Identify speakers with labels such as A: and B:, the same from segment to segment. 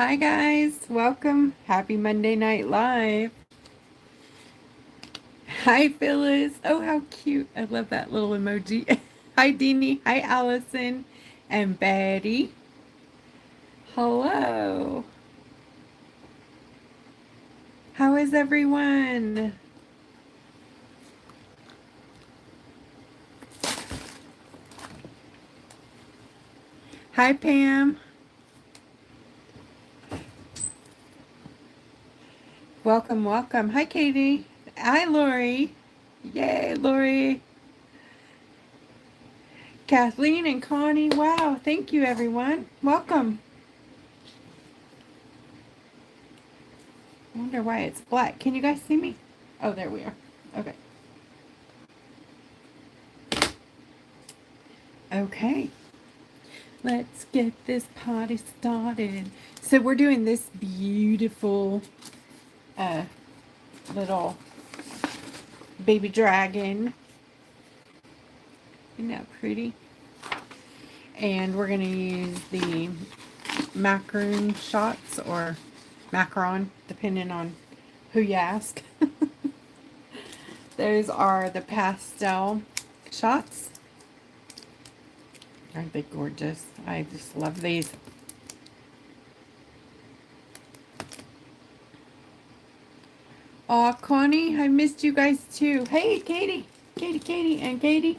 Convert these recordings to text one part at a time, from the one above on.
A: Hi guys, welcome. Happy Monday Night Live. Hi Phyllis. Oh, how cute. I love that little emoji. Hi Deanie. Hi Allison. And Betty. Hello. How is everyone? Hi Pam. Welcome, welcome. Hi Katie. Hi Lori. Yay, Lori. Kathleen and Connie. Wow, thank you everyone. Welcome. I wonder why it's black. Can you guys see me? Oh, there we are. Okay. Okay. Let's get this party started. So we're doing this beautiful uh, little baby dragon. Isn't that pretty? And we're going to use the macaroon shots or macaron, depending on who you ask. Those are the pastel shots. Aren't they gorgeous? I just love these. Aw, Connie, I missed you guys too. Hey, Katie. Katie, and Katie.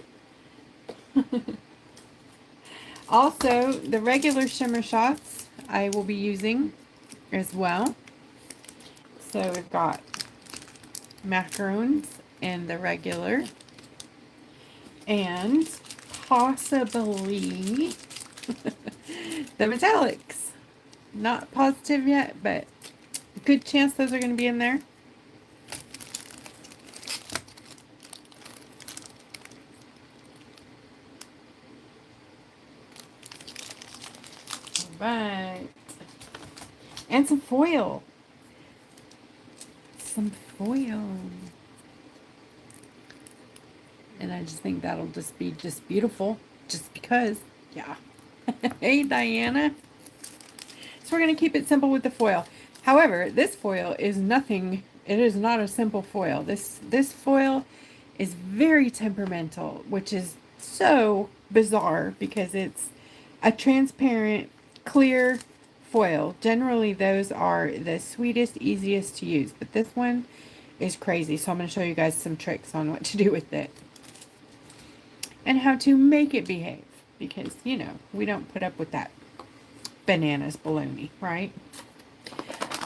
A: Also, the regular shimmer shots I will be using as well. So we've got macaroons and the regular. And possibly the metallics. Not positive yet, but good chance those are going to be in there. Right. And some foil. Some foil. And I just think that'll just be just beautiful. Just because. Yeah. Hey, Diana. So we're going to keep it simple with the foil. However, this foil is nothing. It is not a simple foil. This foil is very temperamental, which is so bizarre because it's a transparent, clear foil. Generally, those are the sweetest, easiest to use. But this one is crazy. So I'm going to show you guys some tricks on what to do with it. And how to make it behave. Because, you know, we don't put up with that bananas baloney, right?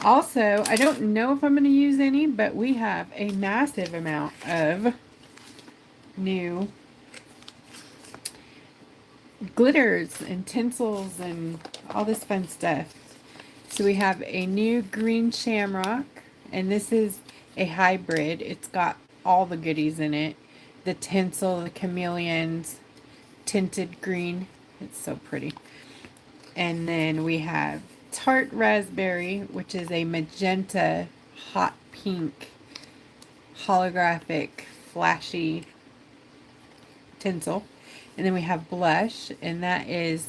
A: Also, I don't know if I'm going to use any, but we have a massive amount of new glitters and tinsels and all this fun stuff. So we have a new green shamrock, and this is a hybrid. It's got all the goodies in it. The tinsel, the chameleons, tinted green. It's so pretty. And then we have tart raspberry, which is a magenta hot pink holographic flashy tinsel. And then we have blush, and that is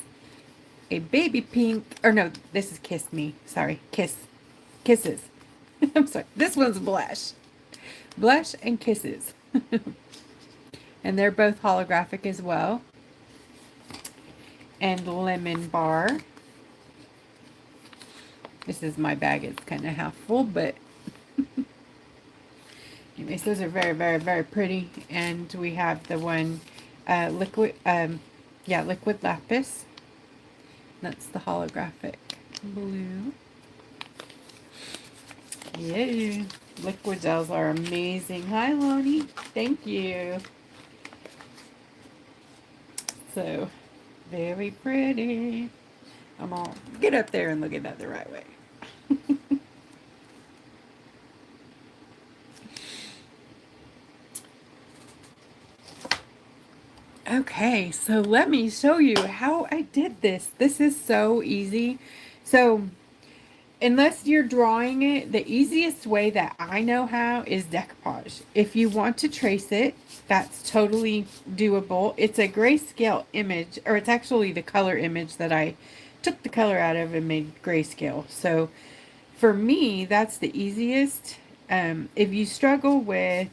A: a baby pink, or no, this is Kiss Me. Sorry, Kisses. I'm sorry. This one's blush. Blush and Kisses. And they're both holographic as well. And lemon bar. This is my bag. It's kind of half full, but anyways, those are very, very, very pretty. And we have the one liquid lapis. That's the holographic blue. Yeah, liquid gels are amazing. Hi, Lonnie. Thank you. So, very pretty. I'm all get up there and look at that the right way. Okay, so let me show you how I did this. This is so easy. So, unless you're drawing it, the easiest way that I know how is decoupage. If you want to trace it, that's totally doable. It's a grayscale image, or it's actually the color image that I took the color out of and made grayscale. So for me, that's the easiest. If you struggle with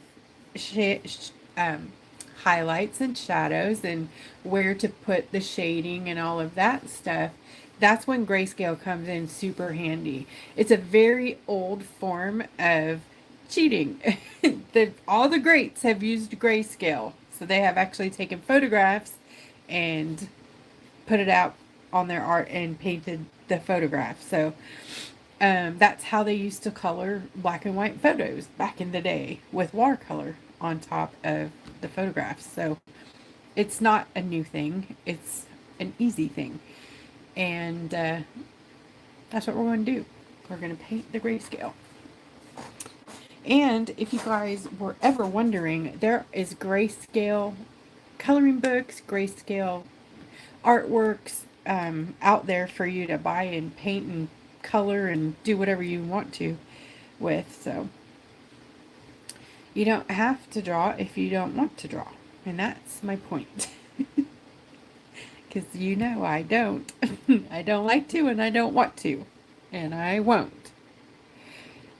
A: highlights and shadows and where to put the shading and all of that stuff, that's when grayscale comes in super handy. It's a very old form of cheating. All the greats have used grayscale. So they have actually taken photographs and put it out on their art and painted the photograph. So that's how they used to color black and white photos back in the day, with watercolor on top of the photographs. So it's not a new thing, it's an easy thing. And that's what we're going to do. We're going to paint the grayscale. And if you guys were ever wondering, there is grayscale coloring books, grayscale artworks out there for you to buy and paint and color and do whatever you want to with. So you don't have to draw if you don't want to draw. And that's my point. Because you know I don't. I don't like to and I don't want to. And I won't.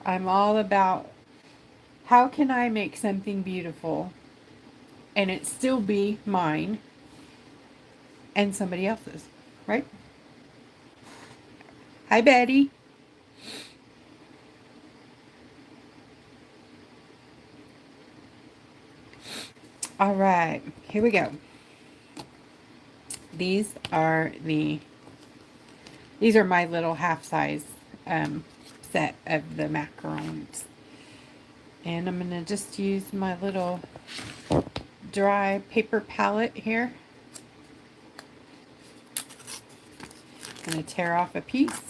A: I'm all about how can I make something beautiful and it still be mine and somebody else's, right? Hi, Betty. All right, here we go. These are my little half-size set of the macarons. And I'm going to just use my little dry paper palette here. I'm going to tear off a piece.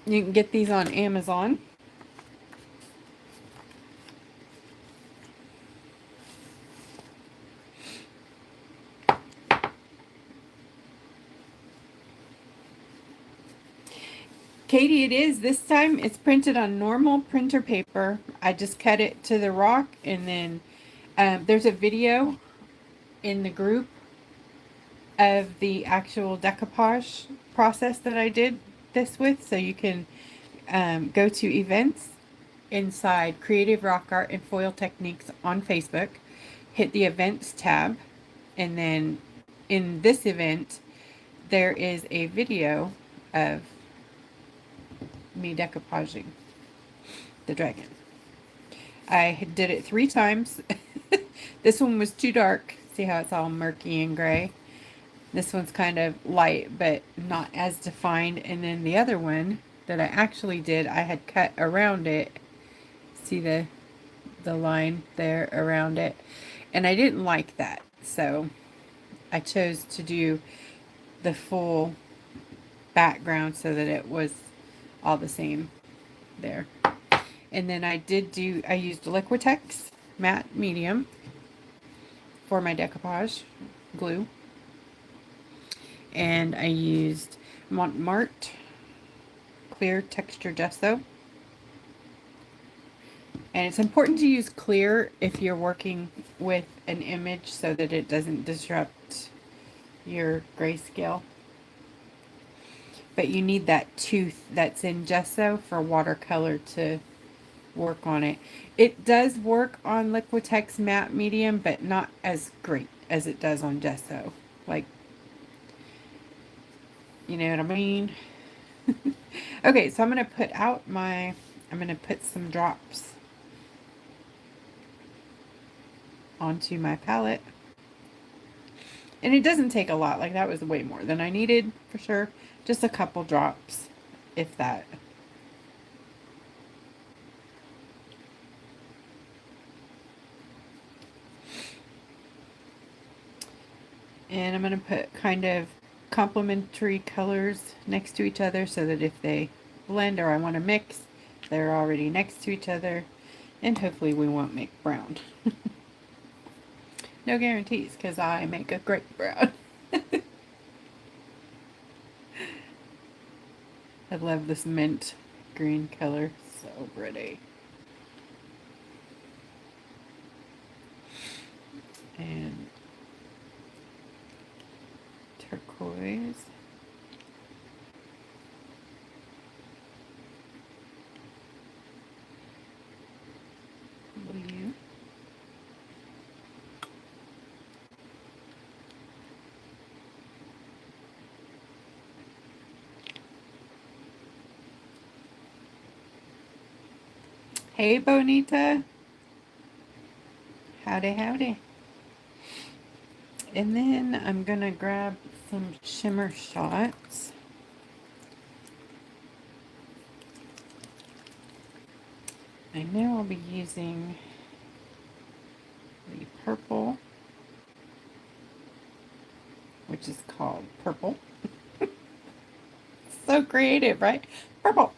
A: You can get these on Amazon. Katie, it is. This time it's printed on normal printer paper. I just cut it to the rock, and then there's a video in the group of the actual decoupage process that I did this with, so you can go to events inside Creative Rock Art and Foil Techniques on Facebook, hit the events tab, and then in this event there is a video of me decoupaging the dragon. I did it 3 times. This one was too dark. See how it's all murky and gray? This one's kind of light but not as defined, and then the other one that I actually did, I had cut around it. See the line there around it, and I didn't like that, so I chose to do the full background so that it was all the same there. And then I used Liquitex matte medium for my decoupage glue, and I used Montmartre clear texture gesso. And it's important to use clear if you're working with an image so that it doesn't disrupt your grayscale. But you need that tooth that's in gesso for watercolor to work on it. It does work on Liquitex matte medium, but not as great as it does on gesso. Like, you know what I mean? Okay, so I'm going to put some drops onto my palette. And it doesn't take a lot. Like, that was way more than I needed for sure. Just a couple drops, if that. And I'm going to put kind of complementary colors next to each other so that if they blend or I want to mix, they're already next to each other. And hopefully we won't make brown. No guarantees, because I make a great brown. I love this mint green color. So pretty. And turquoise. Hey, Bonita. Howdy, howdy. And then I'm going to grab some shimmer shots. I know I'll be using the purple, which is called purple. So creative, right? Purple.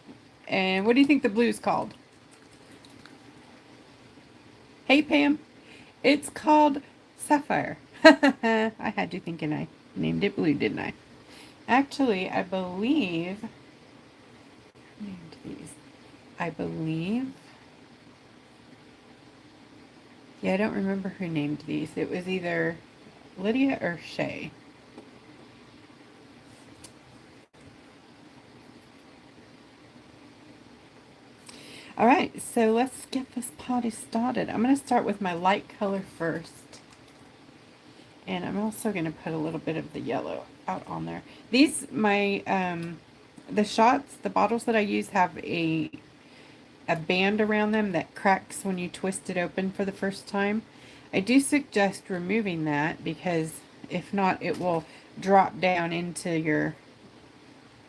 A: And what do you think the blue's called? Hey, Pam. It's called sapphire. I had you thinking I named it blue, didn't I? Actually, I believe... named these. I believe... yeah, I don't remember who named these. It was either Lydia or Shay. All right, so let's get this potty started. I'm going to start with my light color first. And I'm also going to put a little bit of the yellow out on there. These, the shots, the bottles that I use have a band around them that cracks when you twist it open for the first time. I do suggest removing that because if not, it will drop down into your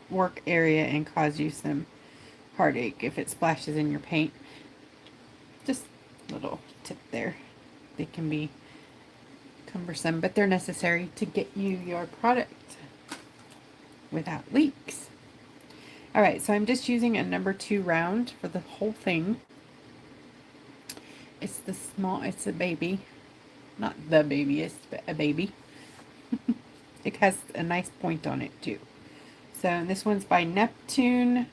A: work area and cause you some heartache if it splashes in your paint. Just a little tip there. They can be cumbersome, but they're necessary to get you your product without leaks. Alright, so I'm just using a number 2 round for the whole thing. It's the small, it's a baby. Not the babyest, but a baby. It has a nice point on it too. So this one's by Neptune,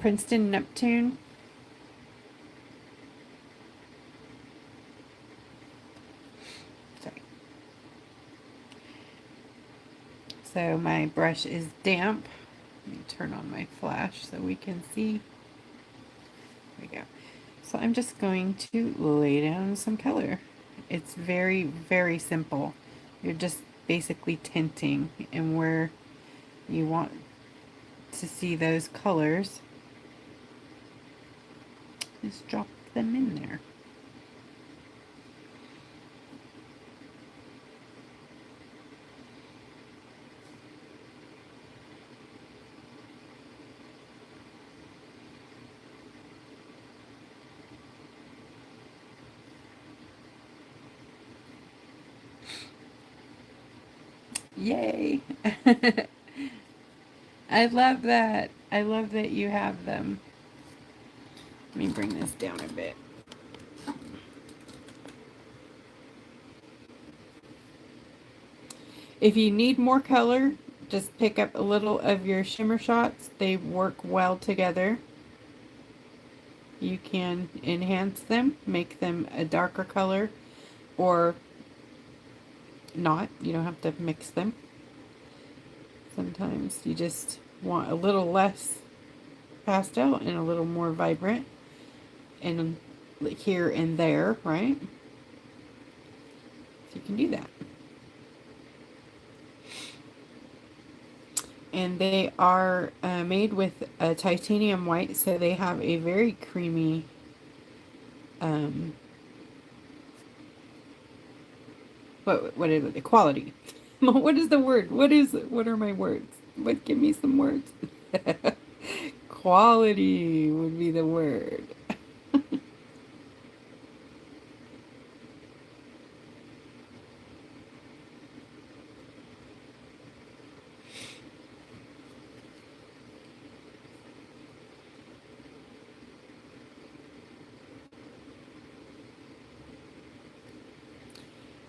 A: Princeton Neptune. Sorry. So my brush is damp. Let me turn on my flash so we can see. There we go. So I'm just going to lay down some color. It's very, very simple. You're just basically tinting, and where you want to see those colors, just drop them in there. Yay! I love that. I love that you have them. Let me bring this down a bit. If you need more color, just pick up a little of your shimmer shots. They work well together. You can enhance them, make them a darker color, or not. You don't have to mix them. Sometimes you just want a little less pastel and a little more vibrant, and here and there, right? So you can do that. And they are made with a titanium white, so they have a very creamy what is it? Quality. What is the word? What are my words? Give me some words. Quality would be the word.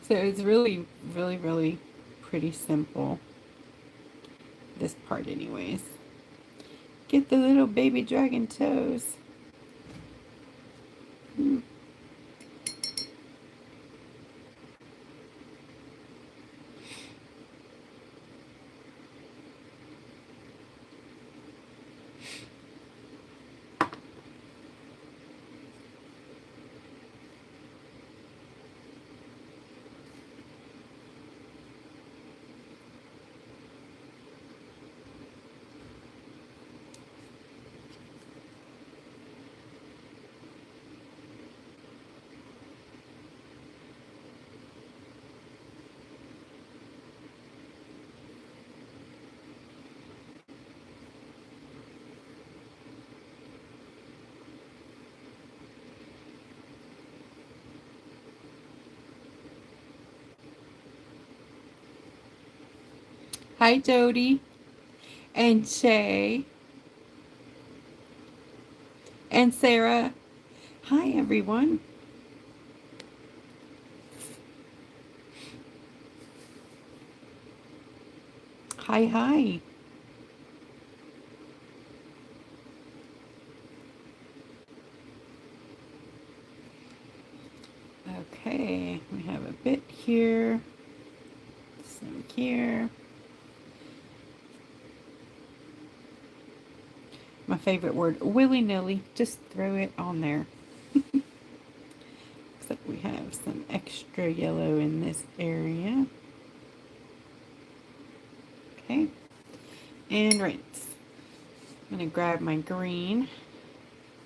A: So it's really, really, really pretty simple. This part anyways. Get the little baby dragon toes. Hi, Jody and Shay and Sarah. Hi, everyone. Hi, hi. Okay, we have a bit here, some here. My favorite word, willy-nilly. Just throw it on there. Looks like we have some extra yellow in this area. Okay, and rinse. I'm going to grab my green,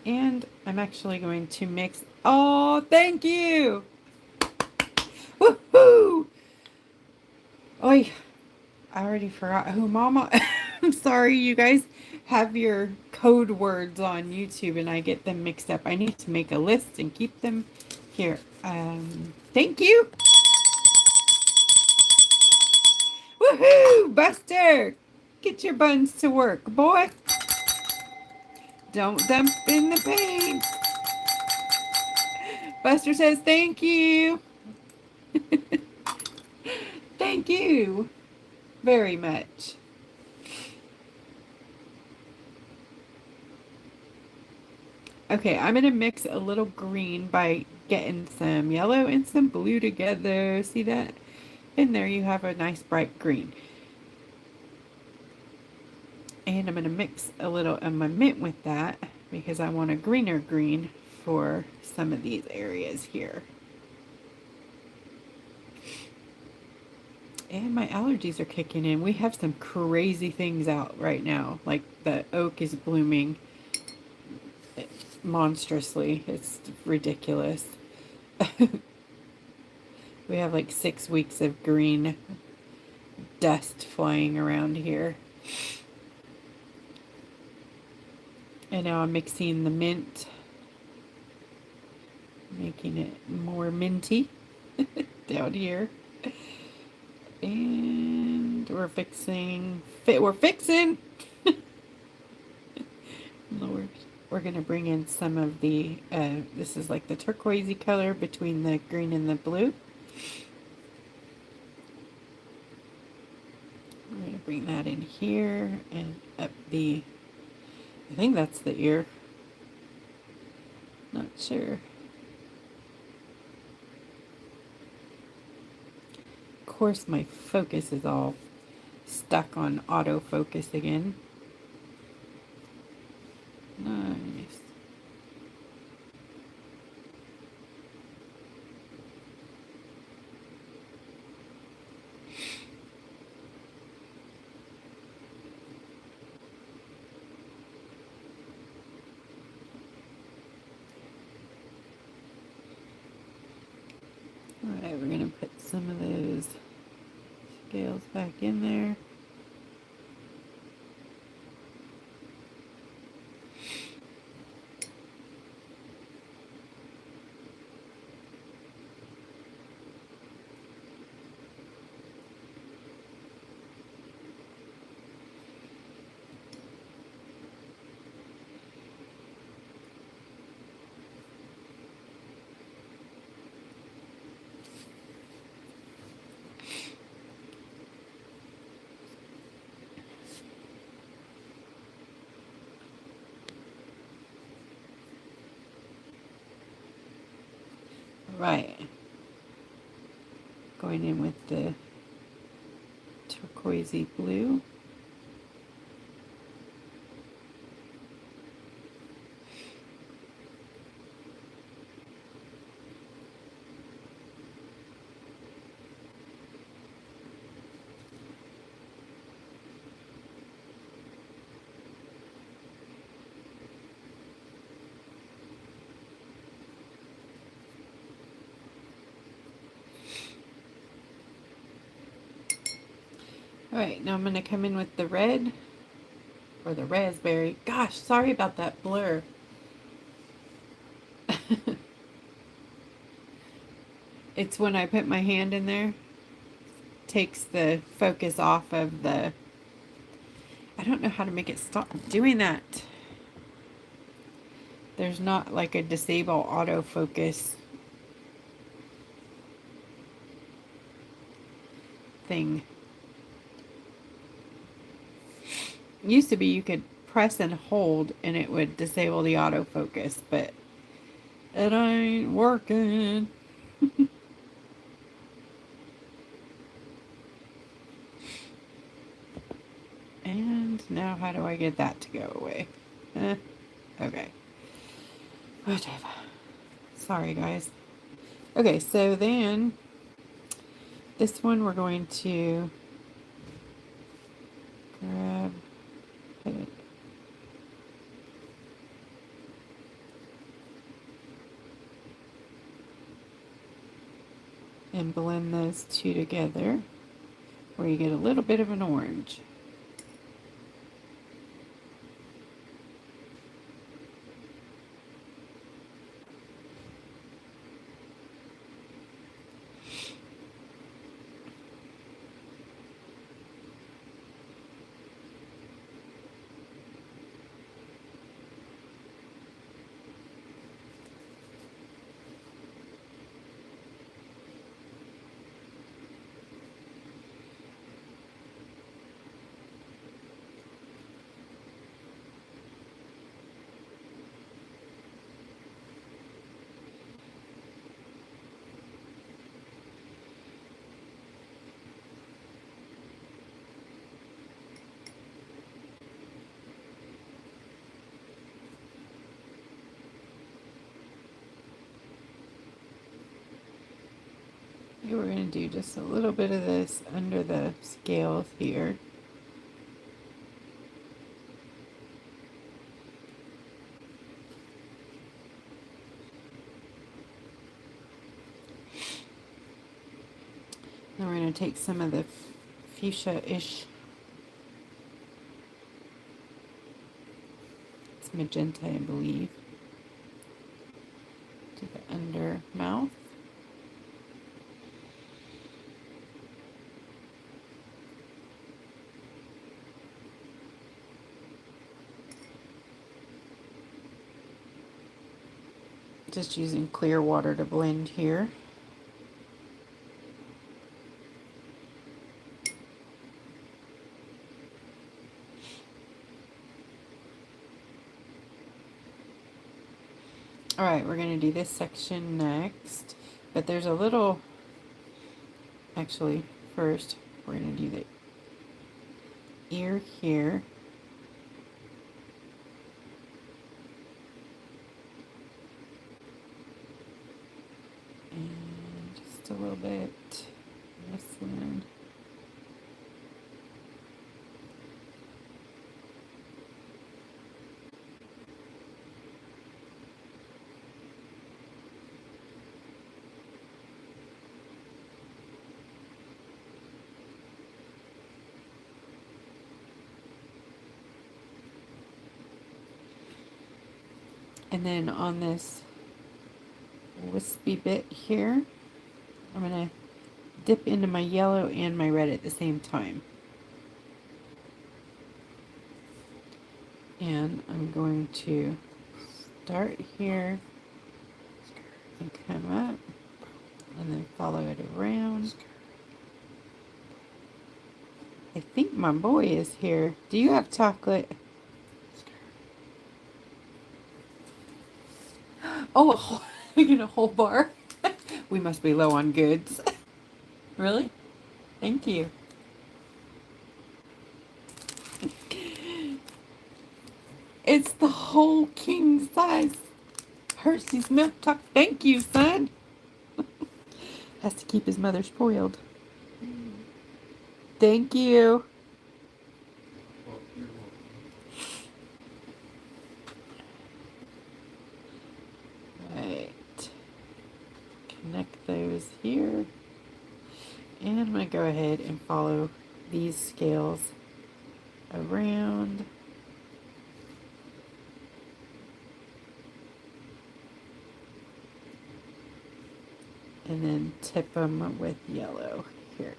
A: and I'm actually going to mix. Oh, thank you! Woohoo! Oh, I already forgot who Mama. I'm sorry, you guys have your code words on YouTube and I get them mixed up. I need to make a list and keep them here. Thank you. Woohoo, Buster! Get your buns to work, boy. Don't dump in the paint. Buster says thank you. Thank you very much. Okay, I'm going to mix a little green by getting some yellow and some blue together. See that? And there you have a nice bright green. And I'm going to mix a little of my mint with that because I want a greener green for some of these areas here. And my allergies are kicking in. We have some crazy things out right now. Like the oak is blooming monstrously. It's ridiculous. We have like 6 weeks of green dust flying around here. And now I'm mixing the mint, making it more minty down here. And we're fixing. Lord. We're going to bring in some of the, this is like the turquoisey color between the green and the blue. We're going to bring that in here and up the, I think that's the ear. Not sure. Of course, my focus is all stuck on autofocus again. Nice. Alright, we're going to put some of those scales back in there. Right. Going in with the turquoisey blue. Alright, now I'm going to come in with the red, or the raspberry. Gosh, sorry about that blur. It's when I put my hand in there. takes the focus off of the, I don't know how to make it stop doing that. There's not like a disable autofocus thing. It used to be you could press and hold and it would disable the autofocus, but it ain't working. And now how do I get that to go away? Okay. Whatever. Sorry, guys. Okay, so then this one we're going to grab, put it, and blend those two together where you get a little bit of an orange. We're going to do just a little bit of this under the scales here. Then we're going to take some of the fuchsia-ish, it's magenta, I believe, to the under mouth. Just using clear water to blend here. Alright, we're going to do this section next, but there's a little, actually, first, we're going to do the ear here. And just a little bit, this one. And then on this wispy bit here, I'm going to dip into my yellow and my red at the same time. And I'm going to start here and come up and then follow it around. I think my boy is here. Do you have chocolate? Oh, you get a whole bar. We must be low on goods. Really? Thank you. It's the whole king size Hershey's milk chocolate. Thank you, son. Has to keep his mother spoiled. Thank you. Right. Connect those here. And I'm going to go ahead and follow these scales around. And then tip them with yellow here.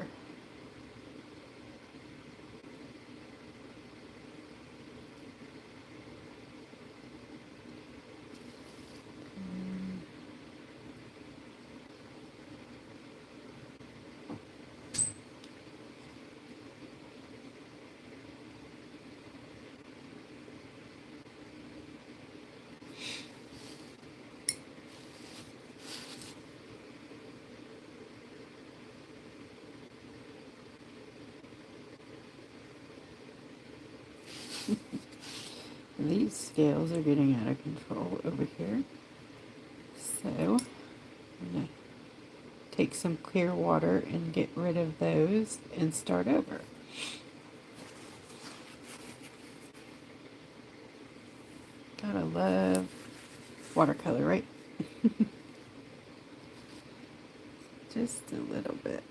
A: These scales are getting out of control over here. So I'm going to take some clear water and get rid of those and start over. Gotta love watercolor, right? Just a little bit.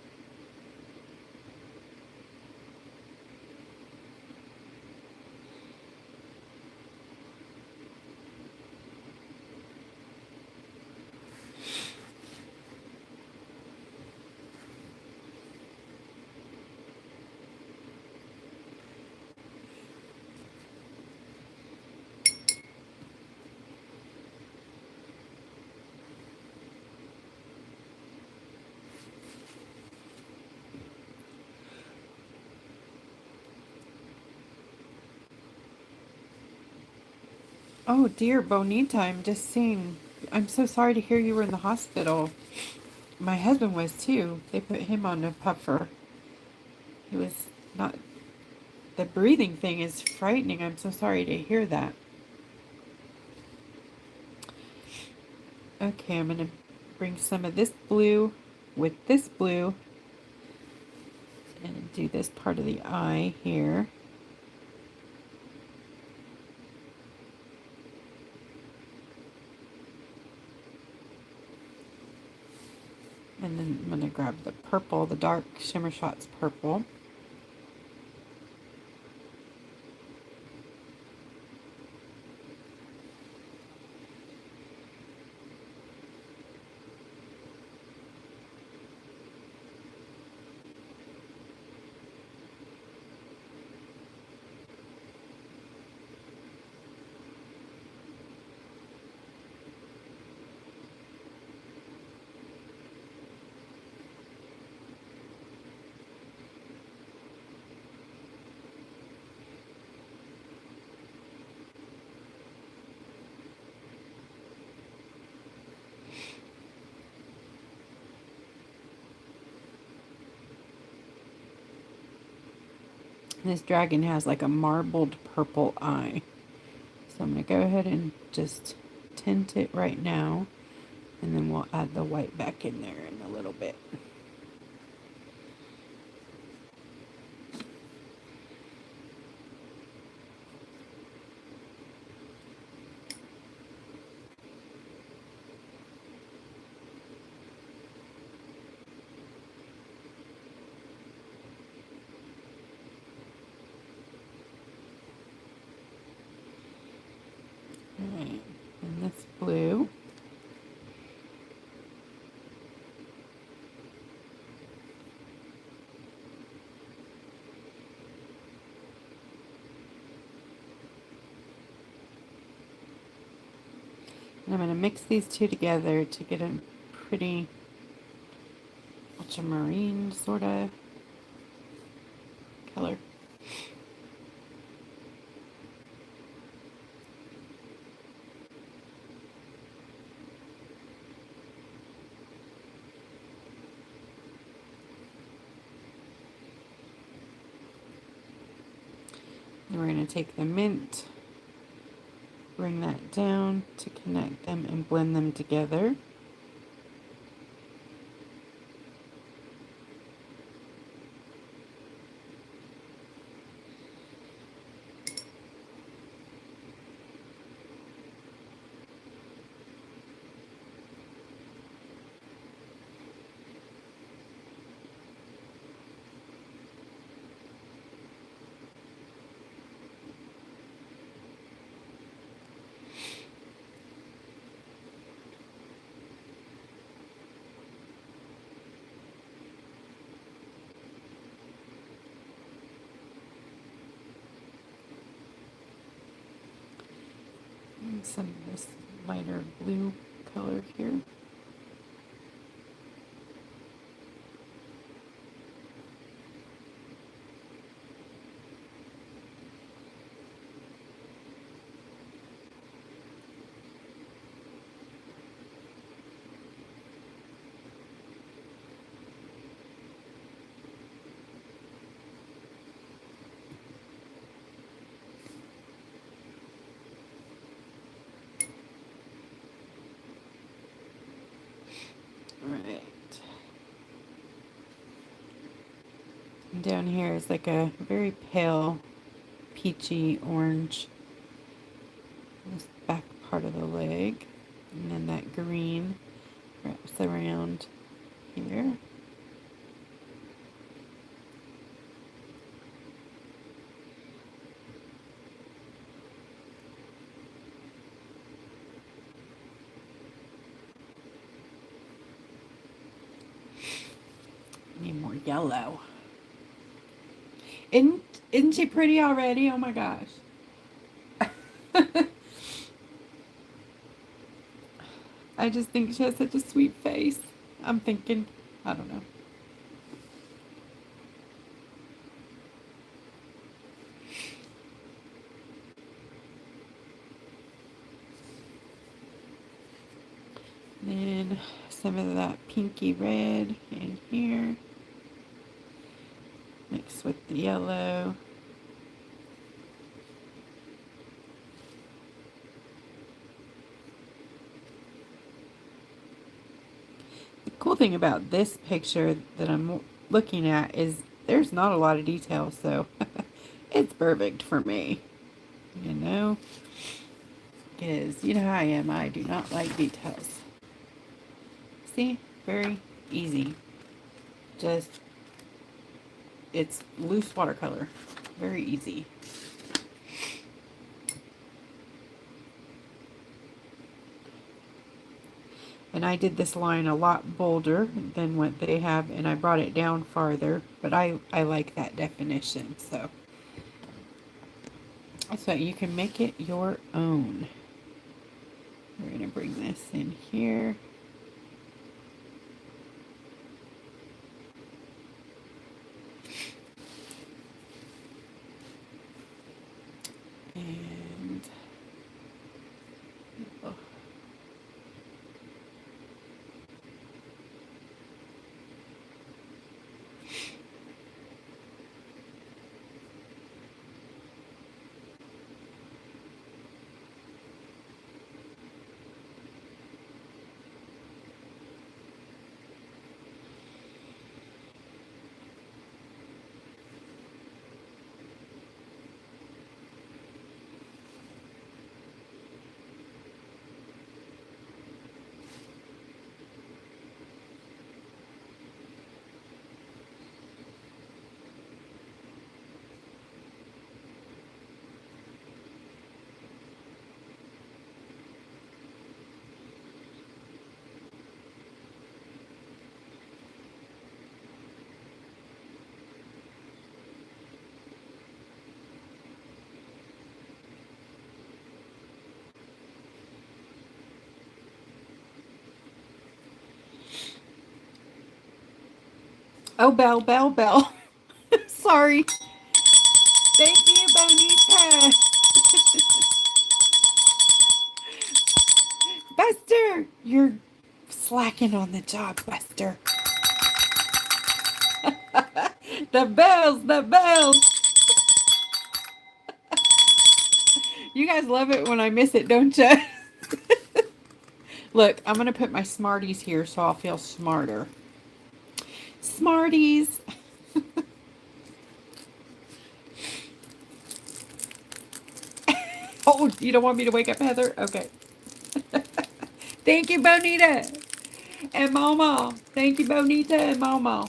A: Oh dear, Bonita, I'm just seeing. I'm so sorry to hear you were in the hospital. My husband was too. They put him on a puffer. He was not. The breathing thing is frightening. I'm so sorry to hear that. Okay, I'm going to bring some of this blue with this blue and do this part of the eye here. And then I'm going to grab the purple, the dark Shimmer Shots purple. This dragon has like a marbled purple eye. So I'm going to go ahead and just tint it right now. And then we'll add the white back in there in a little bit. Alright, and this blue. And I'm going to mix these two together to get a pretty ultramarine sort of color. And we're going to take the mint, bring that down to connect them and blend them together. And some of this lighter blue color here. And down here is like a very pale peachy orange. This back part of the leg. And then that green wraps around here. Need more yellow. Isn't she pretty already? Oh my gosh. I just think she has such a sweet face. I'm thinking, I don't know. Then some of that pinky red in here. Mixed with the yellow. The cool thing about this picture that I'm looking at is there's not a lot of detail, so it's perfect for me. You know? Because you know how I am, I do not like details. See? Very easy. Just, it's loose watercolor. Very easy. And I did this line a lot bolder than what they have, and I brought it down farther, but I like that definition, so you can make it your own. We're going to bring this in here. And oh. Oh, bell. Sorry. Thank you, Bonita. Buster, you're slacking on the job, Buster. The bells. You guys love it when I miss it, don't you? Look, I'm going to put my Smarties here so I'll feel smarter. Smarties. Oh, you don't want me to wake up Heather? Okay. Thank you, Bonita. And Mama. Thank you, Bonita and Mama.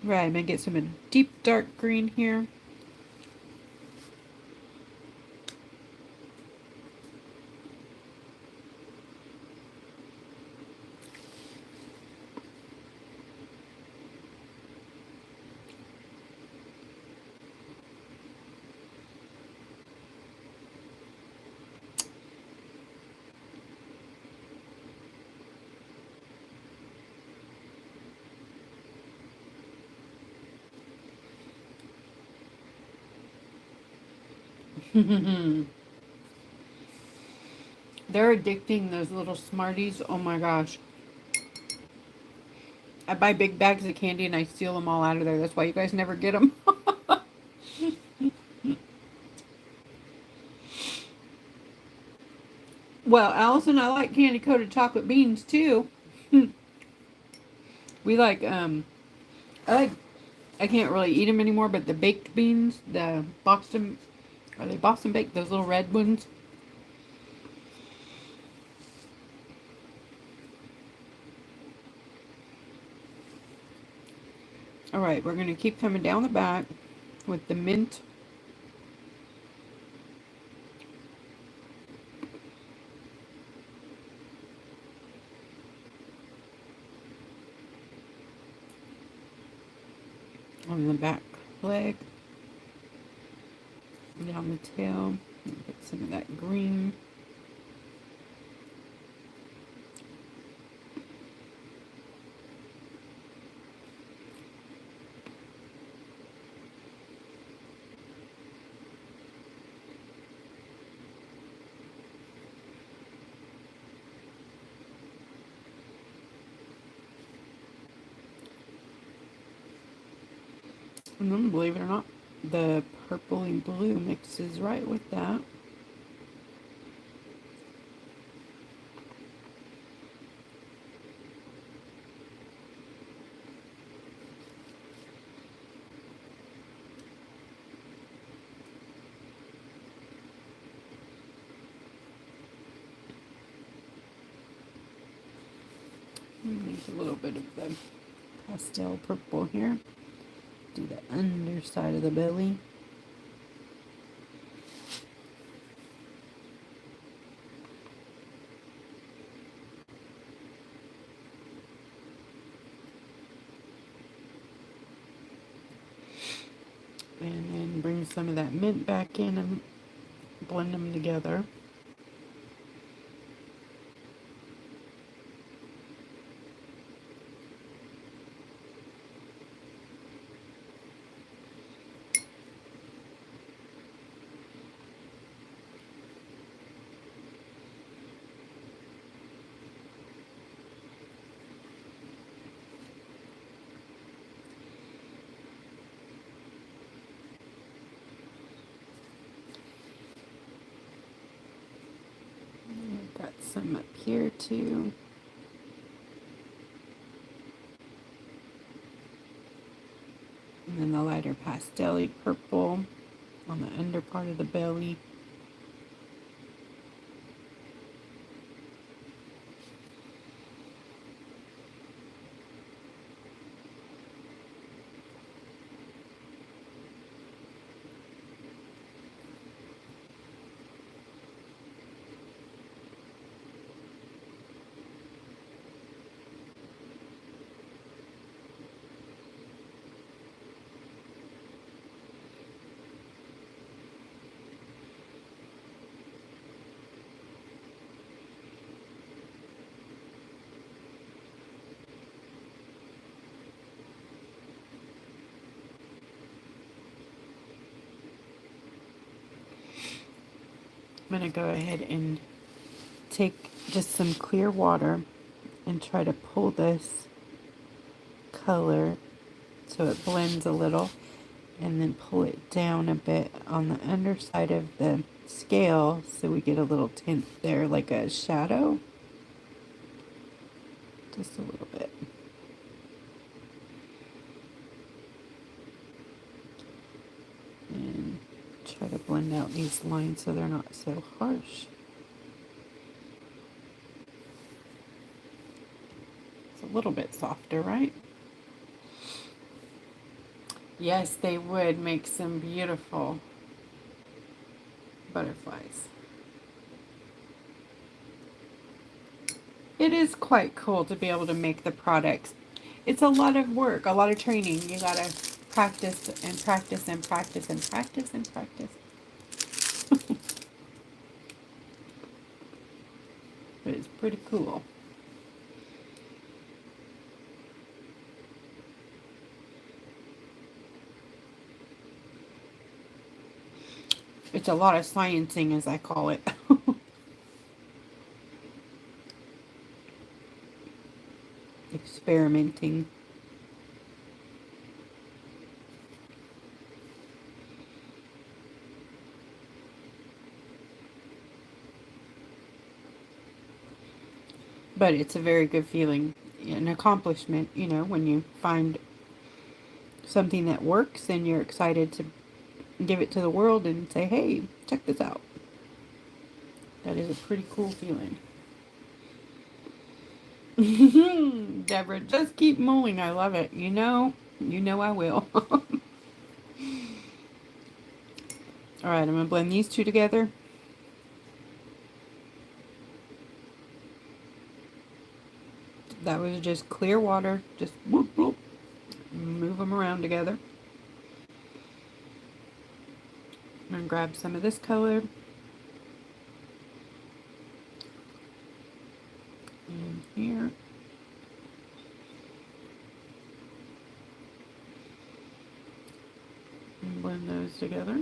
A: Right, I'm going to get some deep dark green here. They're addicting, those little Smarties. Oh my gosh. I buy big bags of candy and I steal them all out of there. That's why you guys never get them. Well, Allison, I like candy coated chocolate beans too. We like I like I can't really eat them anymore, but the baked beans, the Boston, are they Boston baked? Those little red ones. All right, we're going to keep coming down the back with the mint. On the back leg, down the tail, get some of that green. And then, believe it or not, the purple and blue mixes right with that. There's a little bit of the pastel purple here. Do the underside of the belly. And then bring some of that mint back in and blend them together. Got some up here too. And then the lighter pastel purple on the under part of the belly. I'm going to go ahead and take just some clear water and try to pull this color so it blends a little, and then pull it down a bit on the underside of the scale so we get a little tint there, like a shadow. Just a little bit. And try to blend out these lines so they're not so harsh. It's a little bit softer, right? Yes, they would make some beautiful butterflies. It is quite cool to be able to make the products. It's a lot of work, a lot of training. You gotta practice and practice and practice and practice and practice. But it's pretty cool. It's a lot of sciencing, as I call it. Experimenting. But it's a very good feeling, an accomplishment, you know, when you find something that works and you're excited to give it to the world and say, hey, check this out. That is a pretty cool feeling. Deborah, just keep mulling. I love it. You know I will. All right, I'm going to blend these two together. That was just clear water. Just whoop, whoop. Move them around together. I'm going to grab some of this color. And here. And blend those together.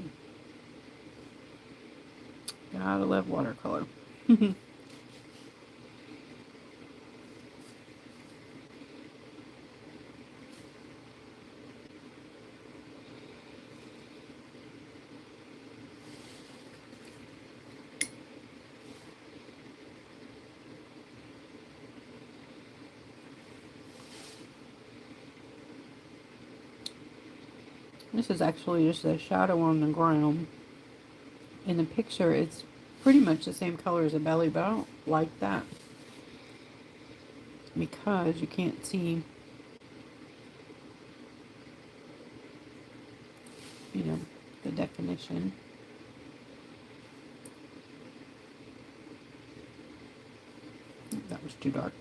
A: Gotta love watercolor. This is actually just a shadow on the ground. In the picture, it's pretty much the same color as a belly, but I don't like that because you can't see, you know, the definition. That was too dark.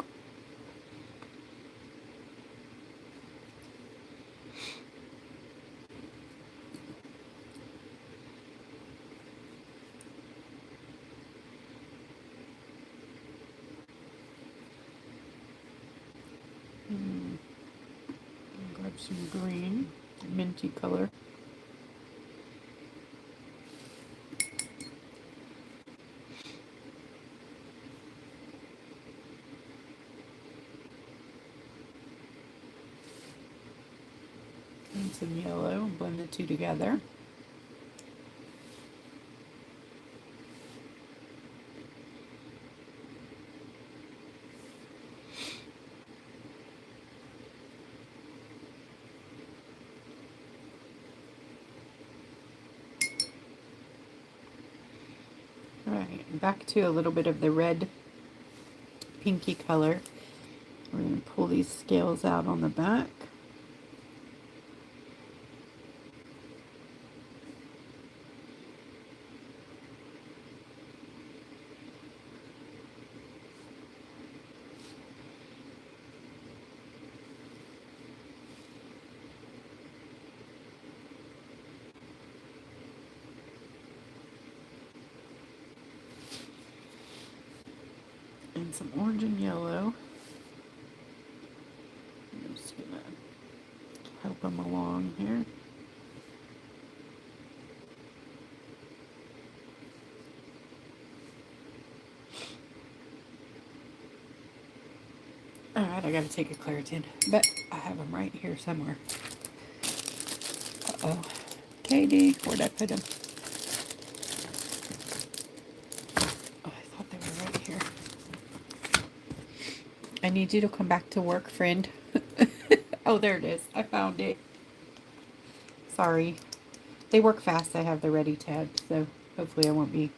A: Grab some green, minty color. And some yellow, blend the two together. Alright, back to a little bit of the red pinky color. We're going to pull these scales out on the back. And some orange and yellow. I'm just gonna help them along here. Alright, I gotta take a Claritin, but I have them right here somewhere. Uh-oh. Katie, where'd I put them? Oh, I thought they were right here. I need you to come back to work, friend. Oh, there it is. I found it. Sorry. They work fast. I have the ready tab, so hopefully I won't be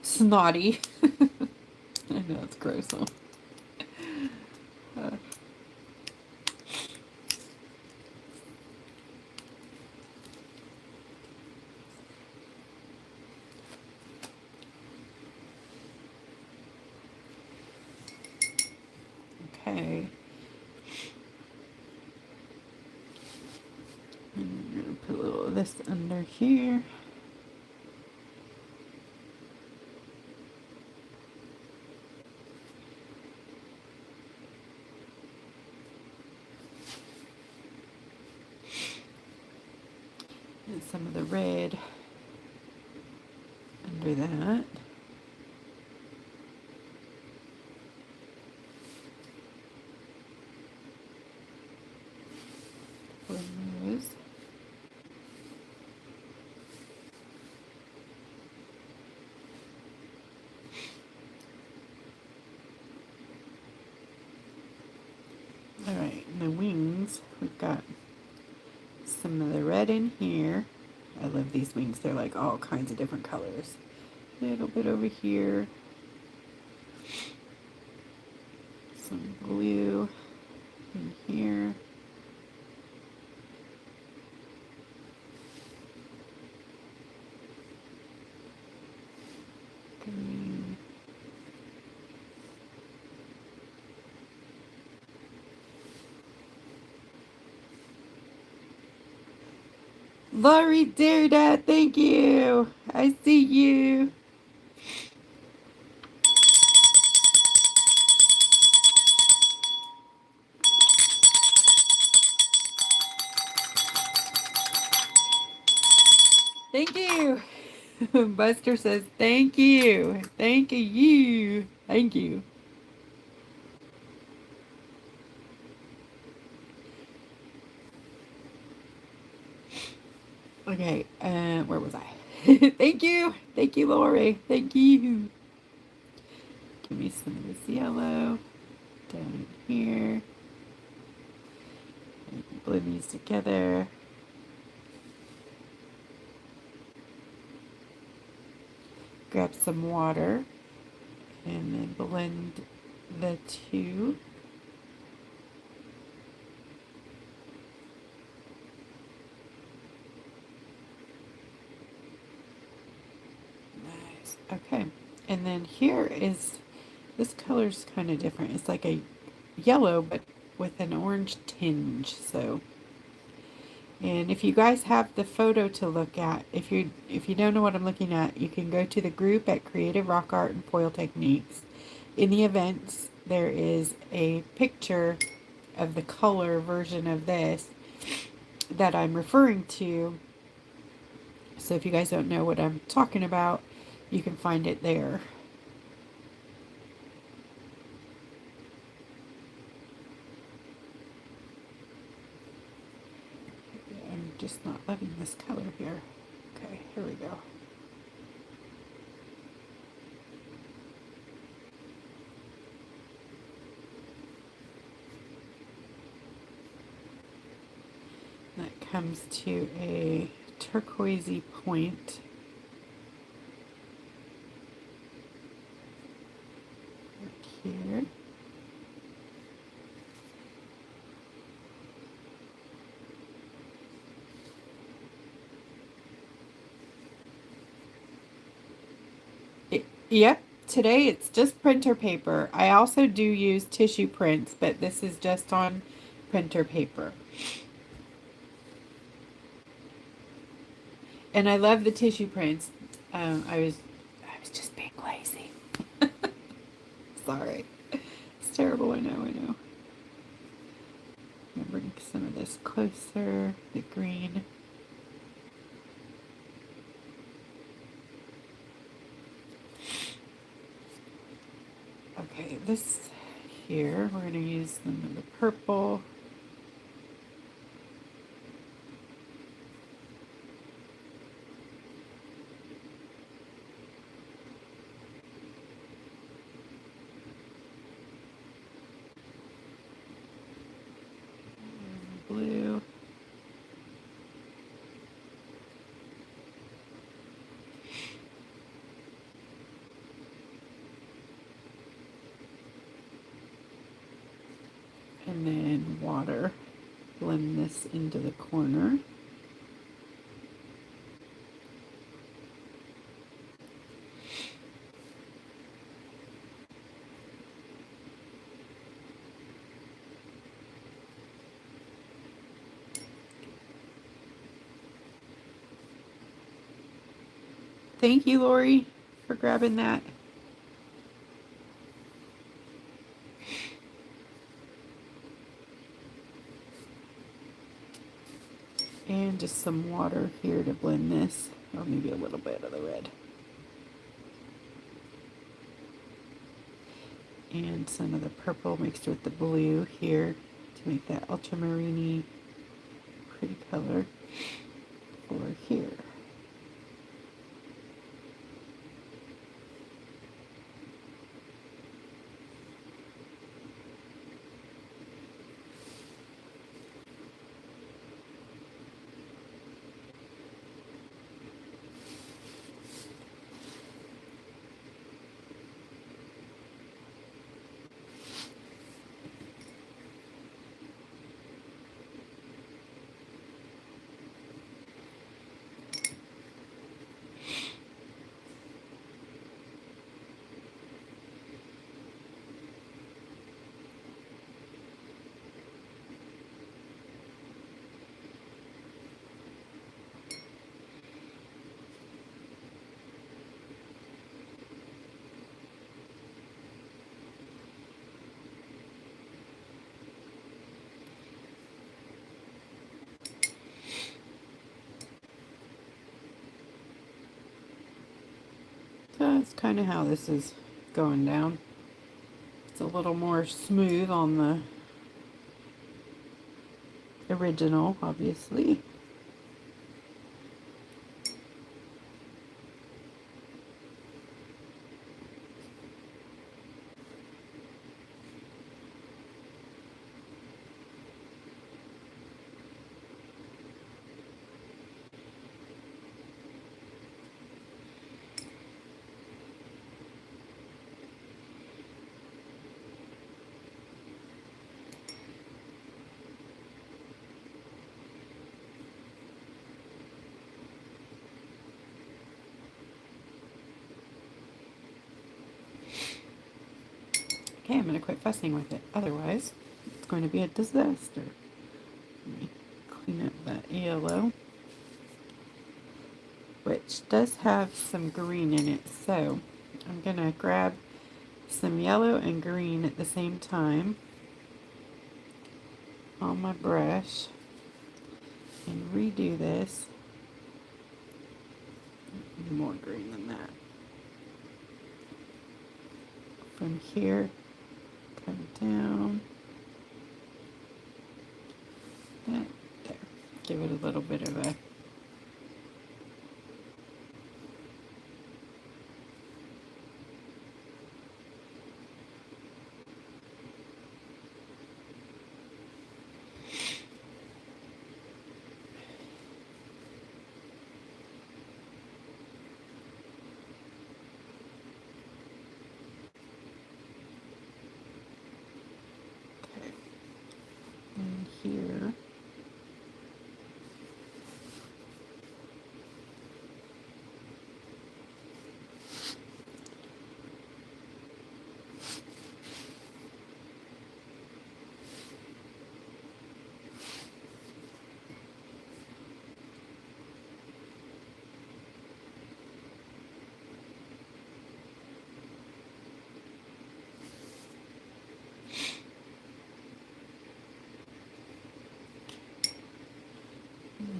A: snotty. I know it's gross, huh? Okay. And I'm going to put a little of this under here. And some of the red under that. Those. Alright, and the wings, we've got some of the red in here. I love these wings. They're like all kinds of different colors. A little bit over here. Some blue in here. Green. Lori Derrida, thank you. I see you. Thank you. Buster says, thank you. Thank you. Thank you. Okay, where was I? Thank you. Thank you, Lori. Thank you. Give me some of this yellow down in here. And blend these together. Grab some water and then blend the two. Nice. Okay. And then here is, this color's kind of different. It's like a yellow, but with an orange tinge. So, and if you guys have the photo to look at, if you don't know what I'm looking at, you can go to the group at Creative Rock Art and Foil Techniques. In the events, there is a picture of the color version of this that I'm referring to. So if you guys don't know what I'm talking about, you can find it there. I'm just not loving this color here. Okay, here we go. That comes to a turquoisey point. Right here. Yep, today it's just printer paper. I also do use tissue prints, but this is just on printer paper. And I love the tissue prints. I was just being lazy. Sorry. It's terrible, I know. I'm gonna bring some of this closer, the green. Okay, this here, we're gonna use some of the purple. Blue. And then water. Blend this into the corner. Thank you, Lori, for grabbing that. And just some water here to blend this, or maybe a little bit of the red. And some of the purple mixed with the blue here to make that ultramarine pretty color for here. that's kind of how this is going down. It's a little more smooth on the original, obviously. Okay, I'm going to quit fussing with it. Otherwise, it's going to be a disaster. Let me clean up that yellow, which does have some green in it. So I'm going to grab some yellow and green at the same time on my brush and redo this. More green than that. From here, come down. And there. Give it a little bit of a here.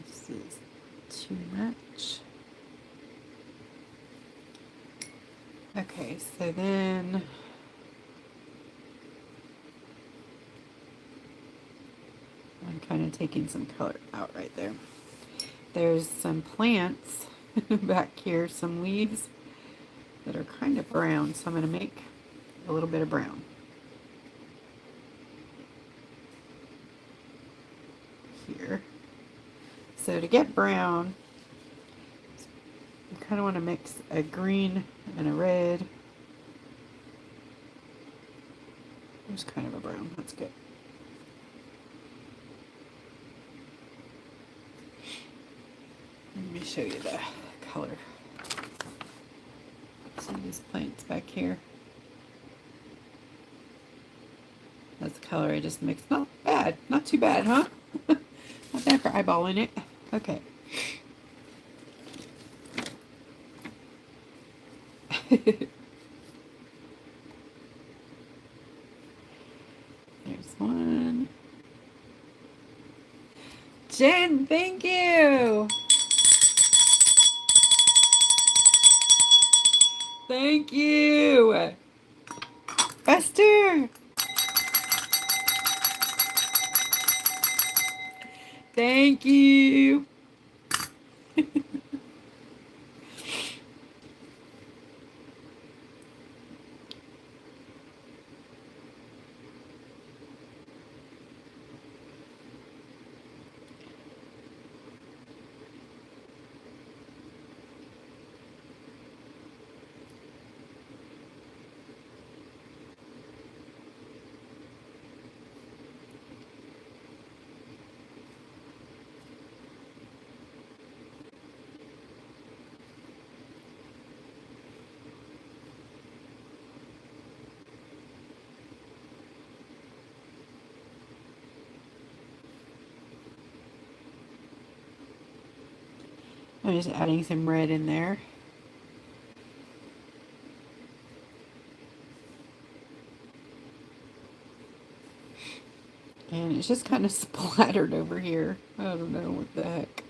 A: This is too much. Okay, so then I'm kind of taking some color out right there. There's some plants back here, some leaves that are kind of brown, so I'm going to make a little bit of brown here. So to get brown, you kind of want to mix a green and a red. There's kind of a brown, that's good. Let me show you the color. See these plants back here? That's the color I just mixed. Not bad, not too bad, huh? Not bad for eyeballing it. Okay. There's one. Jen, thank you. Thank you. Esther. Thank you. I'm just adding some red in there. And it's just kind of splattered over here. I don't know what the heck.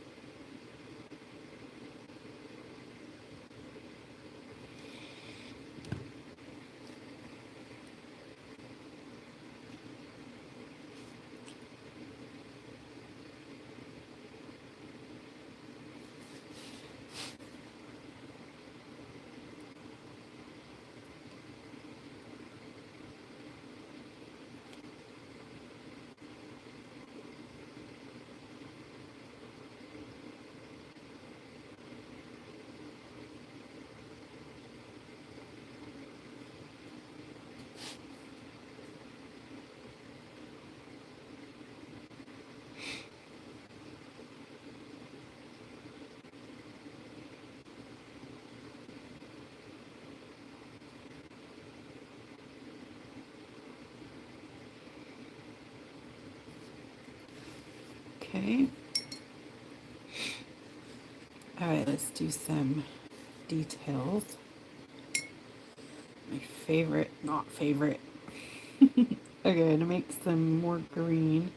A: Okay. All right, let's do some details. My favorite, not favorite. Okay, to make some more green.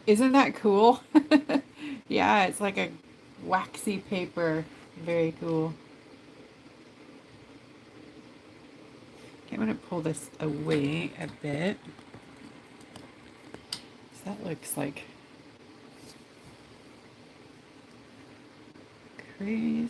A: Isn't that cool? Yeah, it's like a waxy paper. Very cool. Okay, I'm going to pull this away a bit. So that looks like crazy.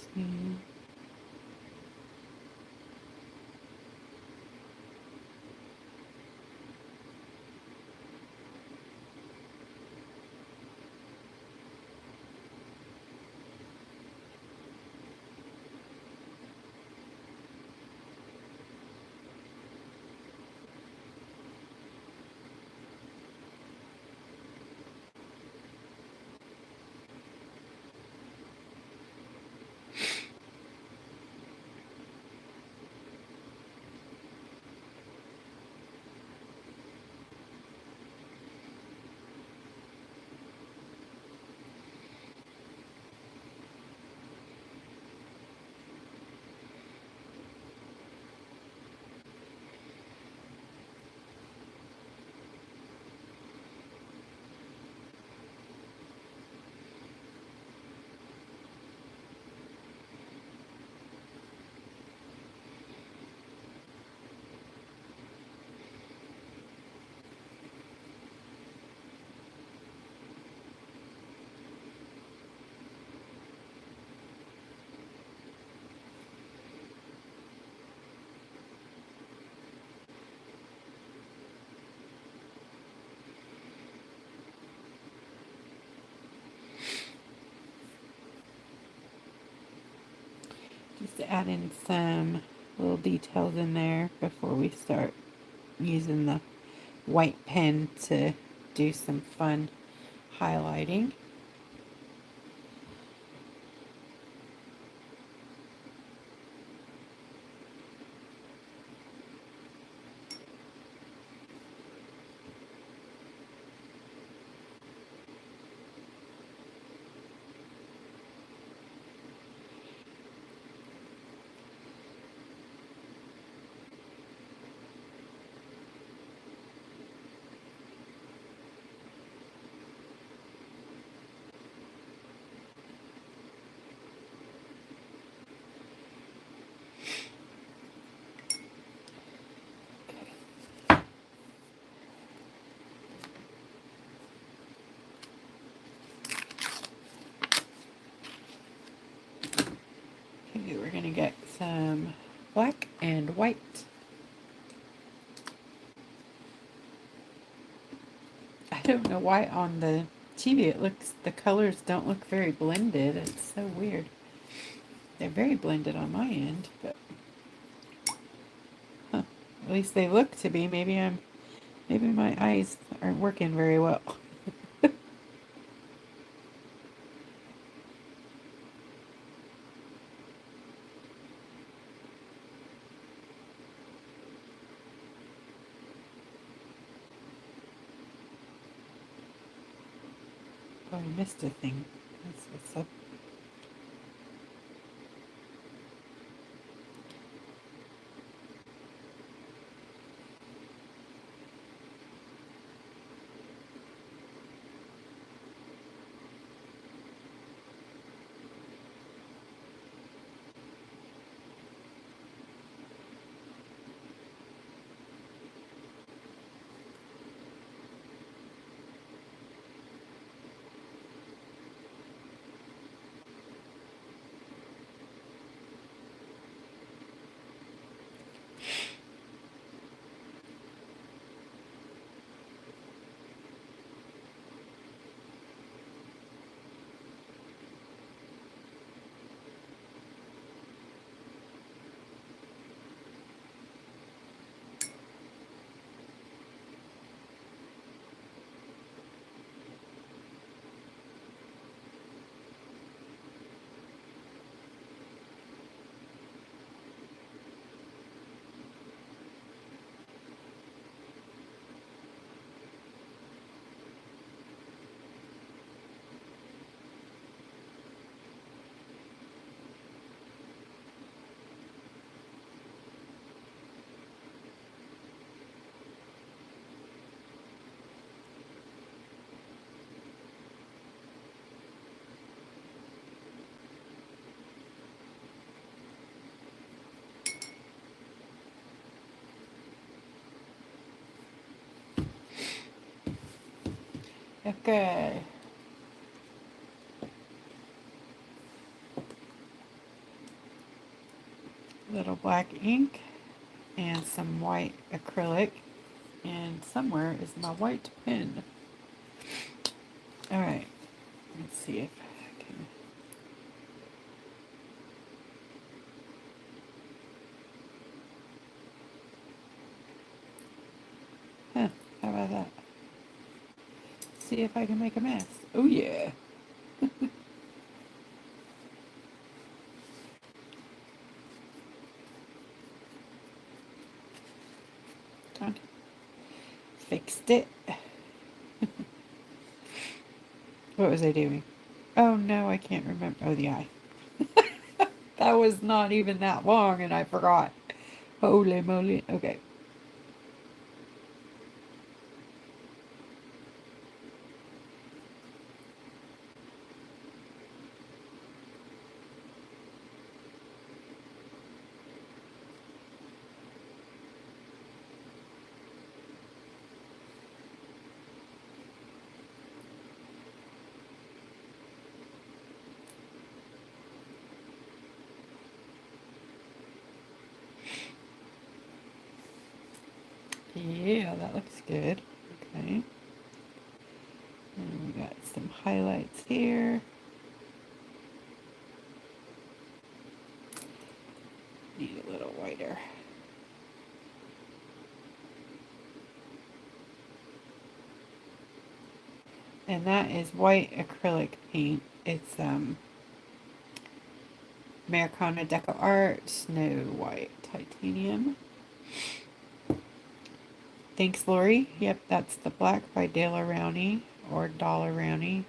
A: Just to add in some little details in there before we start using the white pen to do some fun highlighting. Okay, we're going to get some black and white. I don't know why on the TV the colors don't look very blended. It's so weird. They're very blended on my end, but huh, at least they look to be. Maybe my eyes aren't working very well. Oh, I missed a thing. That's what's up. Okay. Little black ink and some white acrylic. And somewhere is my white pen. Alright. Let's see if I can. Huh, how about that? See if I can make a mess. Oh yeah. Done. Fixed it. What was I doing? Oh no, I can't remember. Oh, the eye. That was not even that long and I forgot. Holy moly. Okay. Yeah, that looks good. Okay. And we got some highlights here. Need a little whiter. And that is white acrylic paint. It's Americana Deco Art Snow White Titanium. Thanks, Lori. Yep, that's the black by Dale Rowney or Dollar Rowney.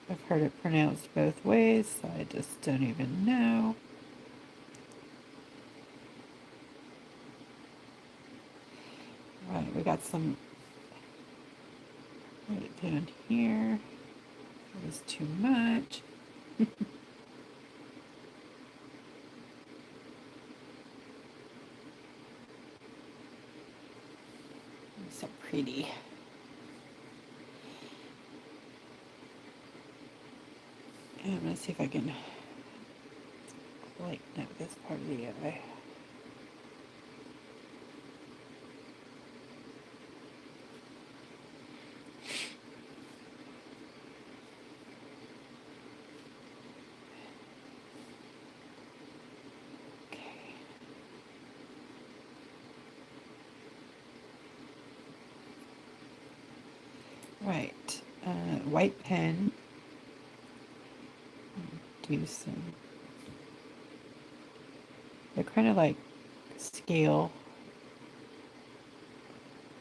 A: I've heard it pronounced both ways, so I just don't even know. Right, we got some right down here. That was too much. So pretty. And I'm going to see if I can lighten up this part of the eye. Right, white pen. Do some. They're kind of like scale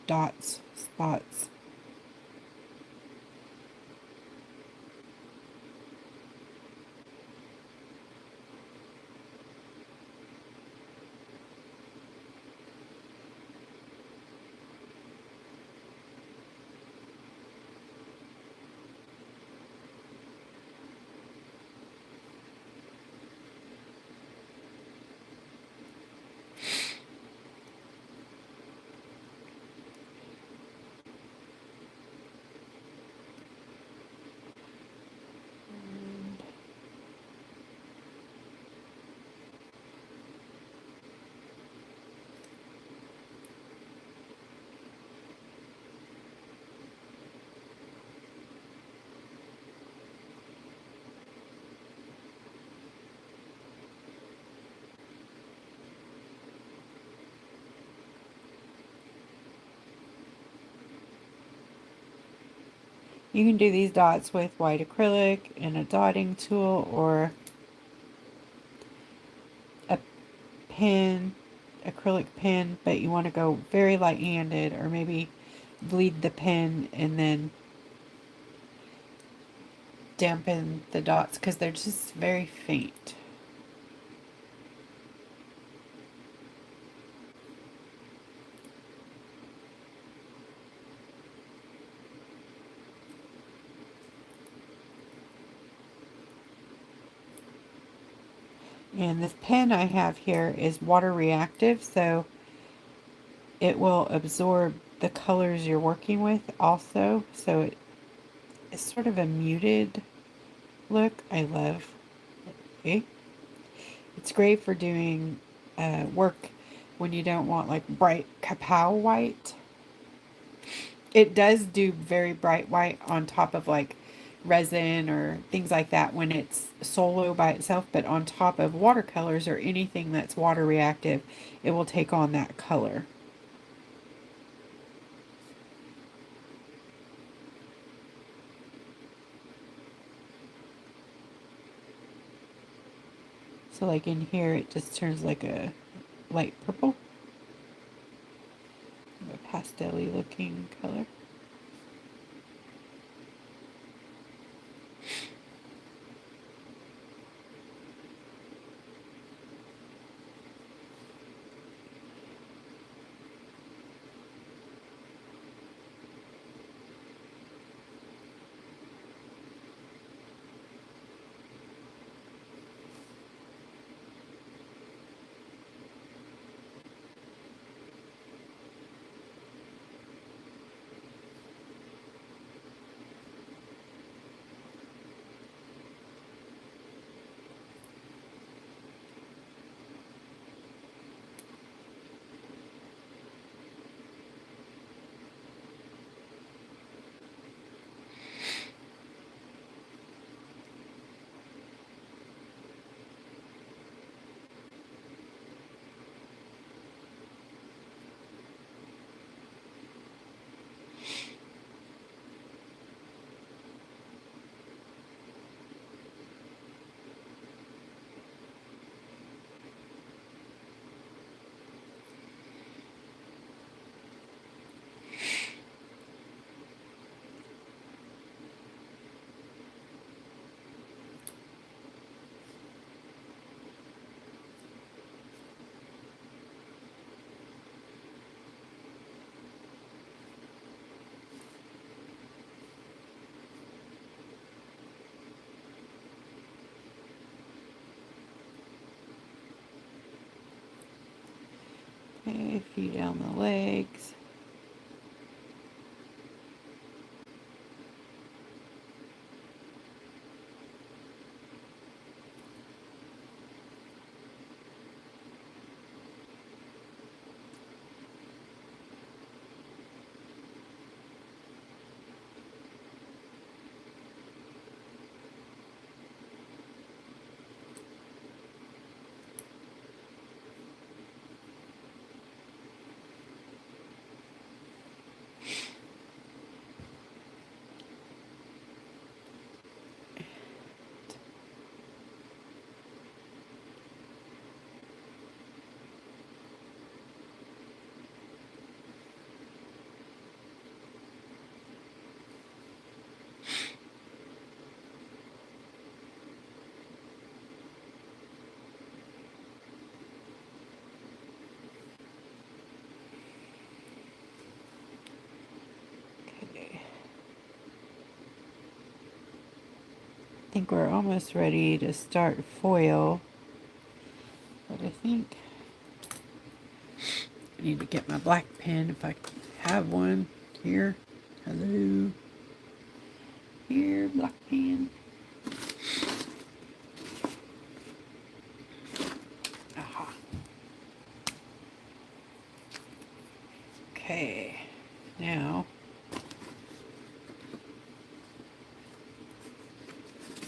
A: dots, spots. You can do these dots with white acrylic and a dotting tool or a pen, acrylic pen, but you want to go very light-handed or maybe bleed the pen and then dampen the dots because they're just very faint. And this pen I have here is water reactive, so it will absorb the colors you're working with also. So it's sort of a muted look. I love. Okay. It's great for doing work when you don't want like bright kapow white. It does do very bright white on top of like resin or things like that when it's solo by itself, but on top of watercolors or anything that's water reactive, it will take on that color. So like in here, it just turns like a light purple, a pastel-y looking color. Okay, feed down the legs. Okay. I think we're almost ready to start foil, but I think I need to get my black pen if I have one here. Hello. Here, black pen. Aha. Okay. Now,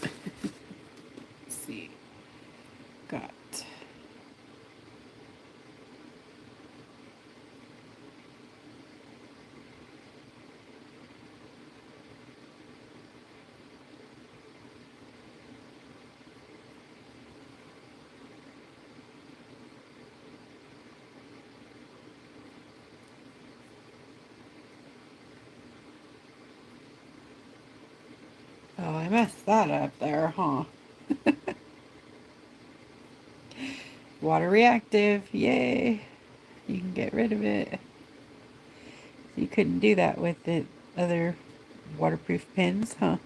A: let's see. Got oh, I messed that up there, huh? Water reactive, yay! You can get rid of it. You couldn't do that with the other waterproof pens, huh?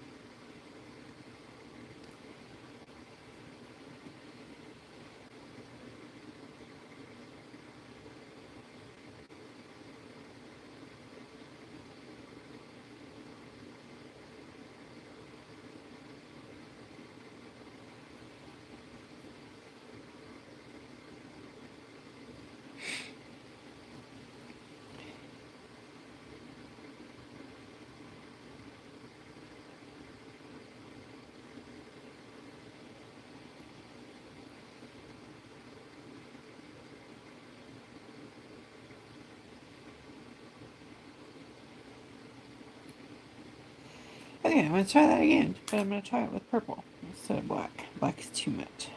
A: Okay, I'm going to try that again, but I'm going to try it with purple instead of black. Black is too much.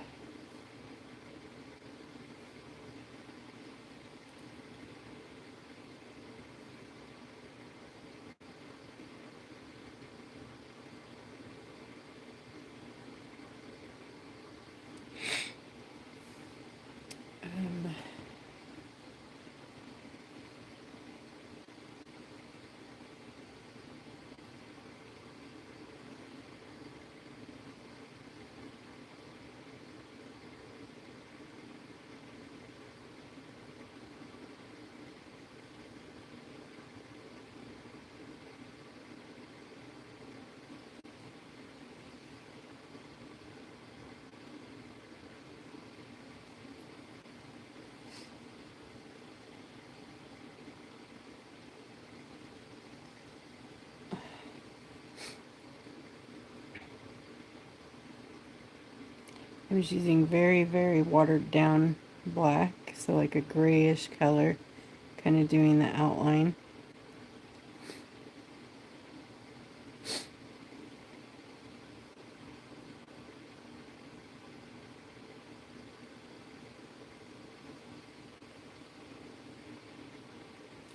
A: I was using very, very watered down black, so like a grayish color, kind of doing the outline.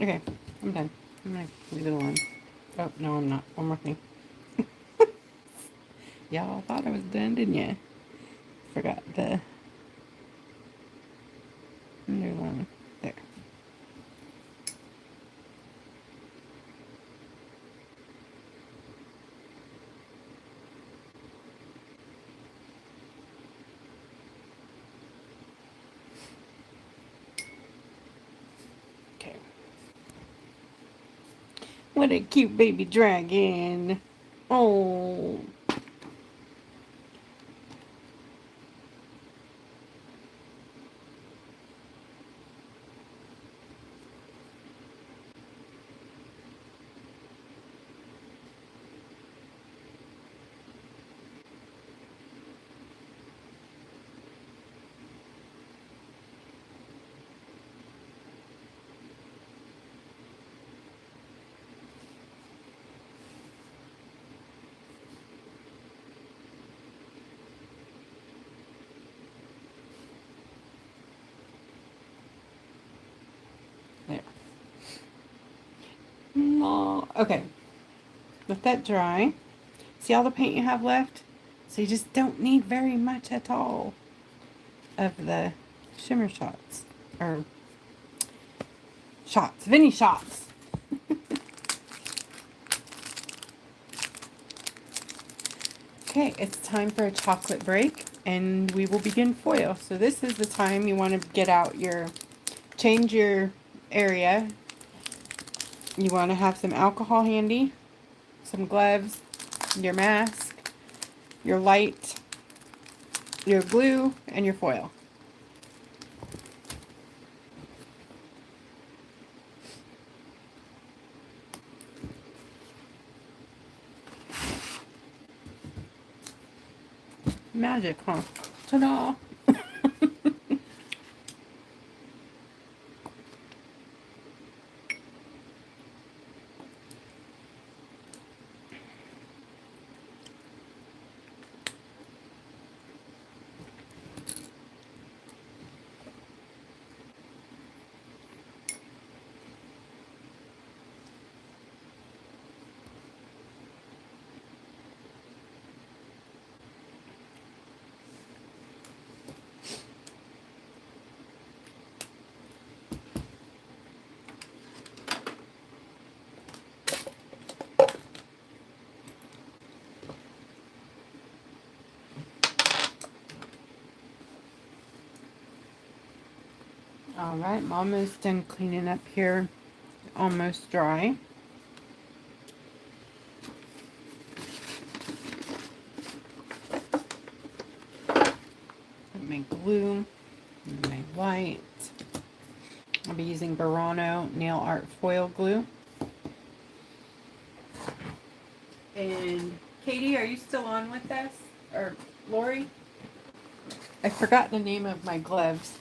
A: Okay, I'm done. I'm gonna leave it alone. Oh, no, I'm not. One more thing. Y'all thought I was done, didn't ya? Forgot the underline. There. Okay. What a cute baby dragon. Oh. There. Aw. Okay. Let that dry. See all the paint you have left? So you just don't need very much at all of the shimmer shots. Or shots. Vinny shots. Okay, it's time for a chocolate break and we will begin foil. So this is the time you want to get out your, change your area. You want to have some alcohol handy, some gloves, your mask, your light, your glue, and your foil. Magic, huh? Ta-da! Alright, I'm almost done cleaning up here. Almost dry. Put my glue and my white. I'll be using Burano Nail Art Foil Glue. And Katie, are you still on with us? Or Lori? I forgot the name of my gloves.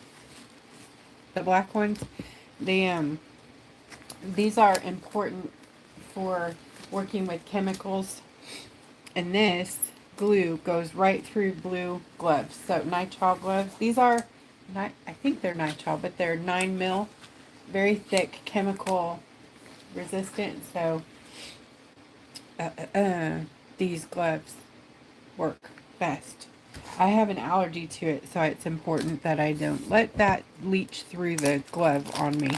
A: The black ones. They these are important for working with chemicals And this glue goes right through blue gloves. So nitrile gloves. These are, I think they're nitrile, but they're 9 mil, very thick, chemical resistant. So these gloves work best. I have an allergy to it, so it's important that I don't let that leach through the glove on me.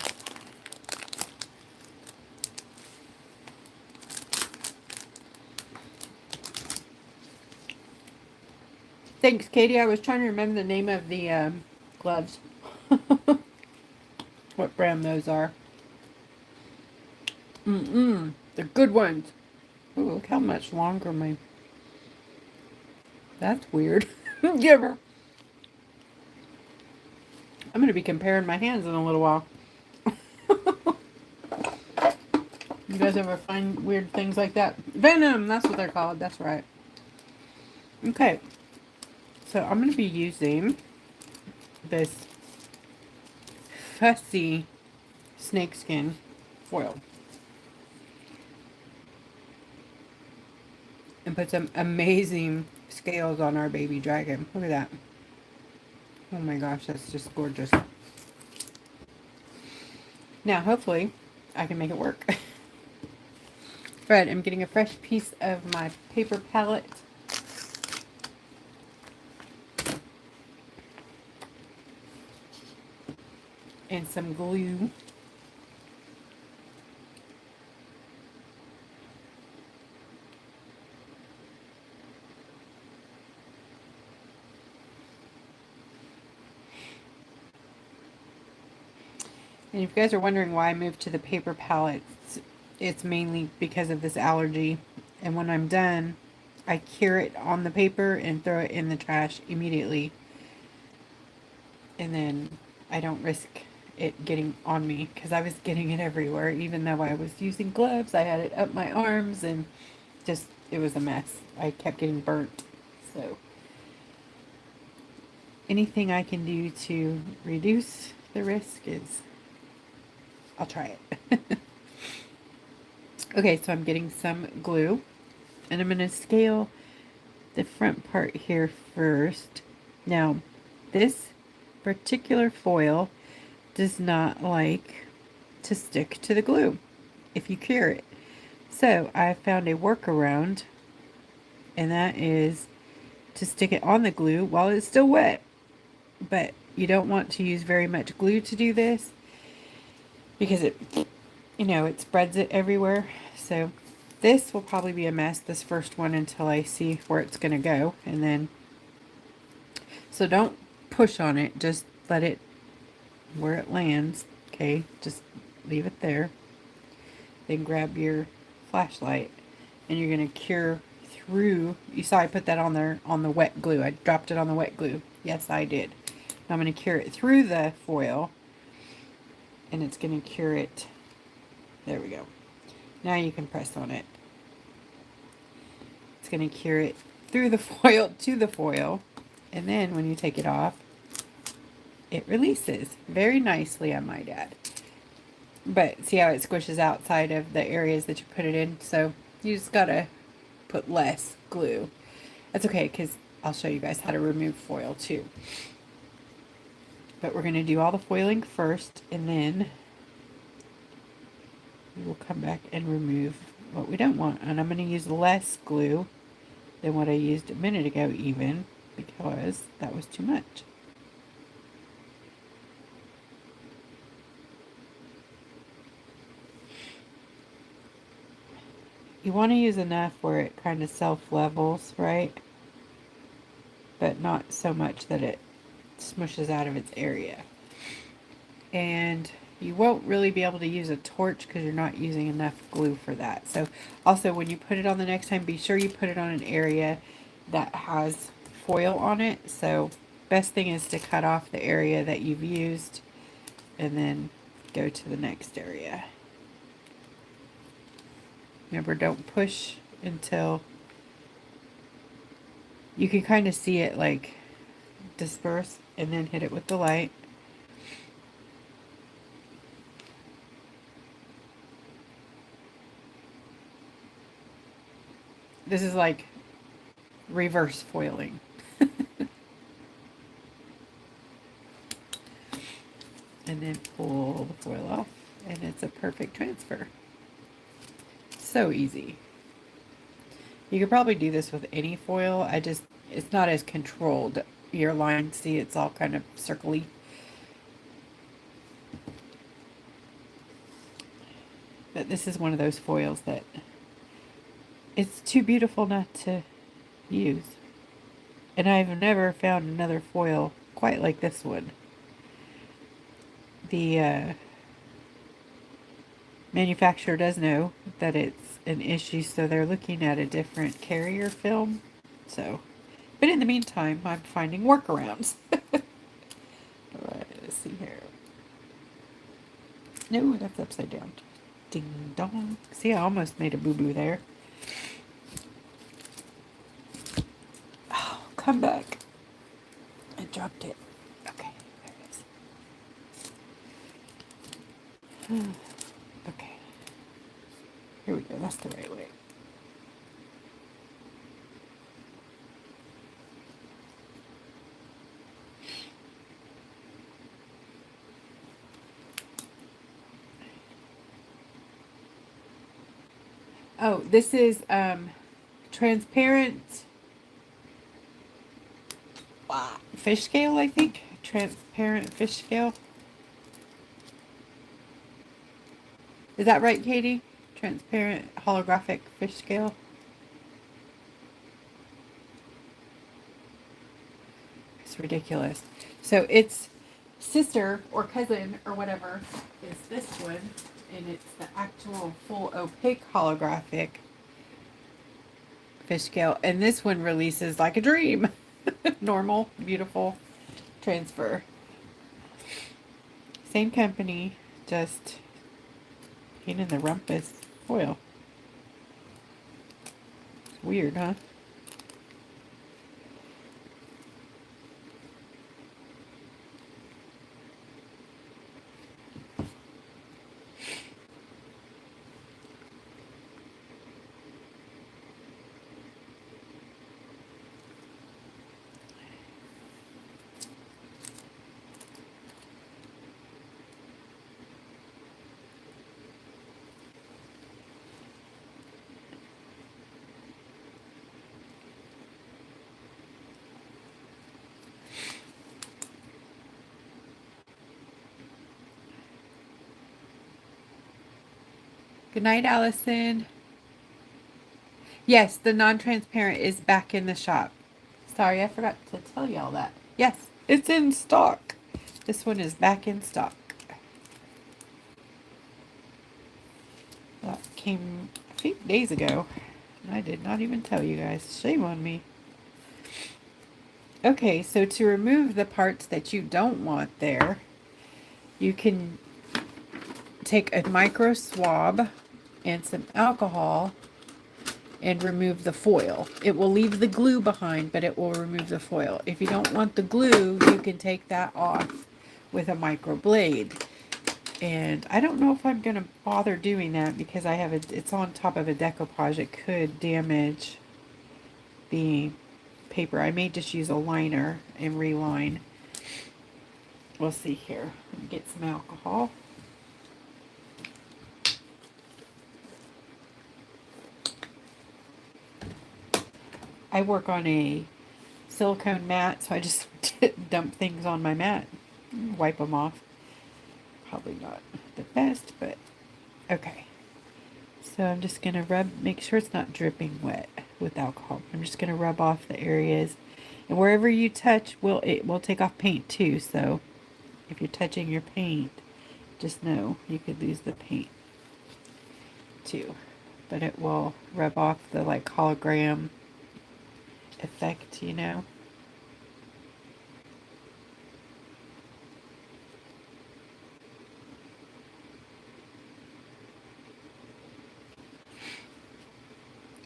A: Thanks, Katie. I was trying to remember the name of the gloves. What brand those are. They're good ones. Ooh, look how much longer my... That's weird. Give her. I'm going to be comparing my hands in a little while. You guys ever find weird things like that? Venom, that's what they're called. That's right. Okay. So I'm going to be using this fussy snakeskin foil. And put some amazing scales on our baby dragon. Look at that. Oh my gosh, that's just gorgeous. Now, hopefully, I can make it work. Right, I'm getting a fresh piece of my paper palette. And some glue. And if you guys are wondering why I moved to the paper palettes, it's mainly because of this allergy. And when I'm done, I cure it on the paper and throw it in the trash immediately. And then I don't risk it getting on me, because I was getting it everywhere. Even though I was using gloves, I had it up my arms and just, it was a mess. I kept getting burnt. So anything I can do to reduce the risk is, I'll try it. Okay, so I'm getting some glue, and I'm going to scale the front part here first. Now, this particular foil does not like to stick to the glue if you cure it. So I found a workaround, and that is to stick it on the glue while it's still wet. But you don't want to use very much glue to do this, because it, you know, it spreads it everywhere. So this will probably be a mess, this first one, until I see where it's going to go. And then, so don't push on it, just let it where it lands. Okay, just leave it there. Then grab your flashlight, and you're going to cure through. You saw I put that on there on the wet glue. I dropped it on the wet glue. Yes, I did. Now I'm going to cure it through the foil, and it's going to cure it. There we go. Now you can press on it. It's going to cure it through the foil to the foil, and then when you take it off, it releases very nicely, I might add. But see how it squishes outside of the areas that you put it in? So you just gotta put less glue. That's okay, because I'll show you guys how to remove foil too. But we're going to do all the foiling first, and then we will come back and remove what we don't want. And I'm going to use less glue than what I used a minute ago even, because that was too much. You want to use enough where it kind of self-levels, right? But not so much that it smushes out of its area. And you won't really be able to use a torch because you're not using enough glue for that. So also, when you put it on the next time, be sure you put it on an area that has foil on it. So best thing is to cut off the area that you've used and then go to the next area. Remember, don't push until you can kind of see it like disperse, and then hit it with the light. This is like reverse foiling. And then pull the foil off, and it's a perfect transfer. So easy. You could probably do this with any foil. It's not as controlled. Your lines, see, it's all kind of circly. But this is one of those foils that it's too beautiful not to use. And I've never found another foil quite like this one. The manufacturer does know that it's an issue, so they're looking at a different carrier film. So, but in the meantime, I'm finding workarounds. Alright, let's see here. No, that's upside down. Ding dong. See, I almost made a boo-boo there. Oh, come back. I dropped it. Okay, there it is. Okay. Here we go. That's the right way. Oh, this is transparent fish scale, I think. Transparent fish scale. Is that right, Katie? Transparent holographic fish scale. It's ridiculous. So its sister or cousin or whatever is this one, and it's the actual full opaque holographic fish scale, and this one releases like a dream. Normal, beautiful transfer. Same company, just pain in the rumpus foil. It's weird, huh? Good night, Allison. Yes, the non-transparent is back in the shop. Sorry, I forgot to tell y'all that. Yes, it's in stock. This one is back in stock. That came a few days ago. And I did not even tell you guys. Shame on me. Okay, so to remove the parts that you don't want there, you can take a micro swab and some alcohol and remove the foil. It will leave the glue behind, but it will remove the foil. If you don't want the glue, you can take that off with a micro blade. And I don't know if I'm going to bother doing that because I have it's on top of a decoupage. It could damage the paper. I may just use a liner and reline. We'll see here. Let me get some alcohol. I work on a silicone mat, so I just dump things on my mat, wipe them off. Probably not the best, but okay. So I'm just going to make sure it's not dripping wet with alcohol. I'm just going to rub off the areas. And wherever you touch, it will take off paint too. So if you're touching your paint, just know you could lose the paint too. But it will rub off the like hologram effect, you know.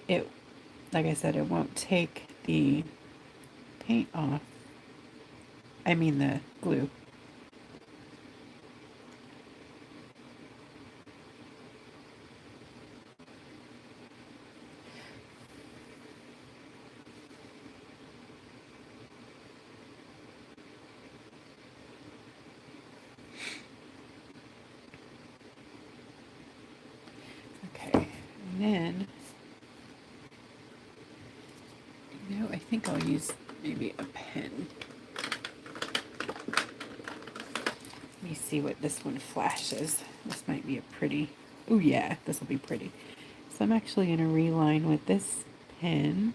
A: It, like I said, it won't take the paint off. I mean the glue. And then, you know, I think I'll use maybe a pen. Let me see what this one flashes. This might be a pretty, oh yeah, this will be pretty. So I'm actually going to reline with this pen.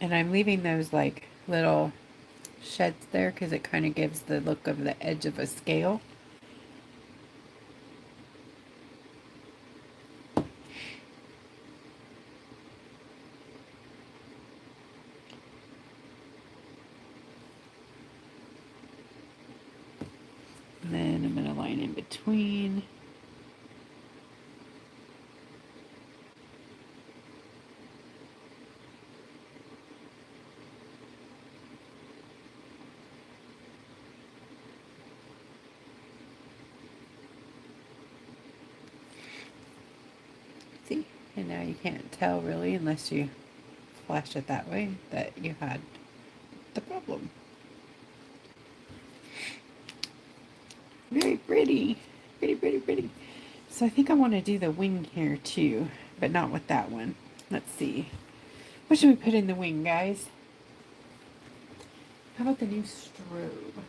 A: And I'm leaving those like little sheds there because it kind of gives the look of the edge of a scale. And then I'm going to line in between. See? And now you can't tell really unless you flash it that way that you had the problem. Very pretty. Pretty, pretty, pretty. So I think I want to do the wing here too, but not with that one. Let's see. What should we put in the wing, guys? How about the new strobe?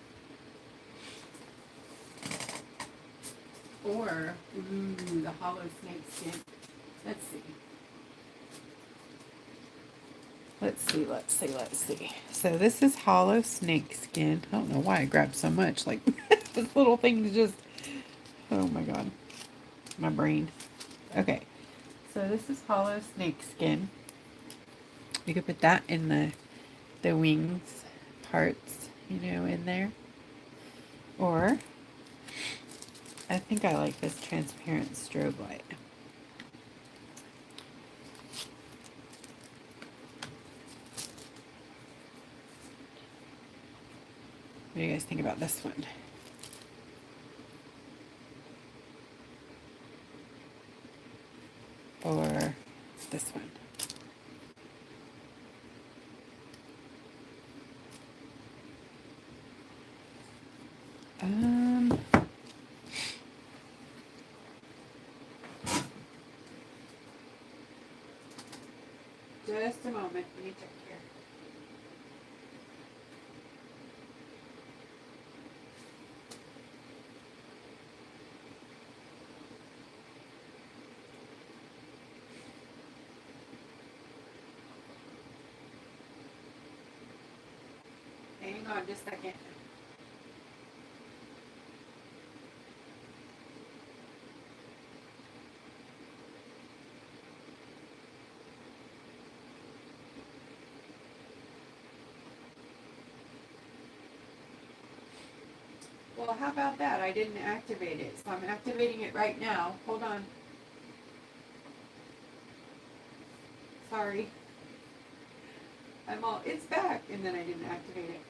A: Or, ooh, the hollow snake skin. Let's see. Let's see. So this is hollow snake skin. I don't know why I grabbed so much. Like, this little thing is just, oh my god. My brain. Okay. So this is hollow snake skin. You could put that in the wings parts, you know, in there. Or, I think I like this transparent strobe light. What do you guys think about this one? Or this one? Just a moment. Let me check here. Hang on just a second. Well, how about that? I didn't activate it, so I'm activating it right now. Hold on. Sorry. It's back, and then I didn't activate it.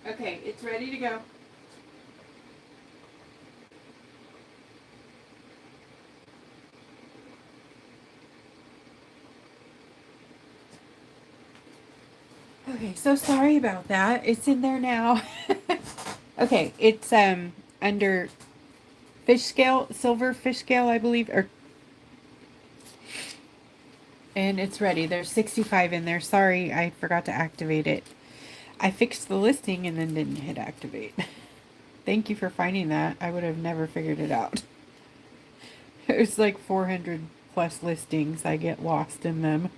A: Okay, it's ready to go. Okay, so sorry about that. It's in there now. Okay, it's under fish scale, silver fish scale, I believe, and it's ready. There's 65 in there. Sorry, I forgot to activate it. I fixed the listing and then didn't hit activate. Thank you for finding that. I would have never figured it out. There's like 400 plus listings. I get lost in them.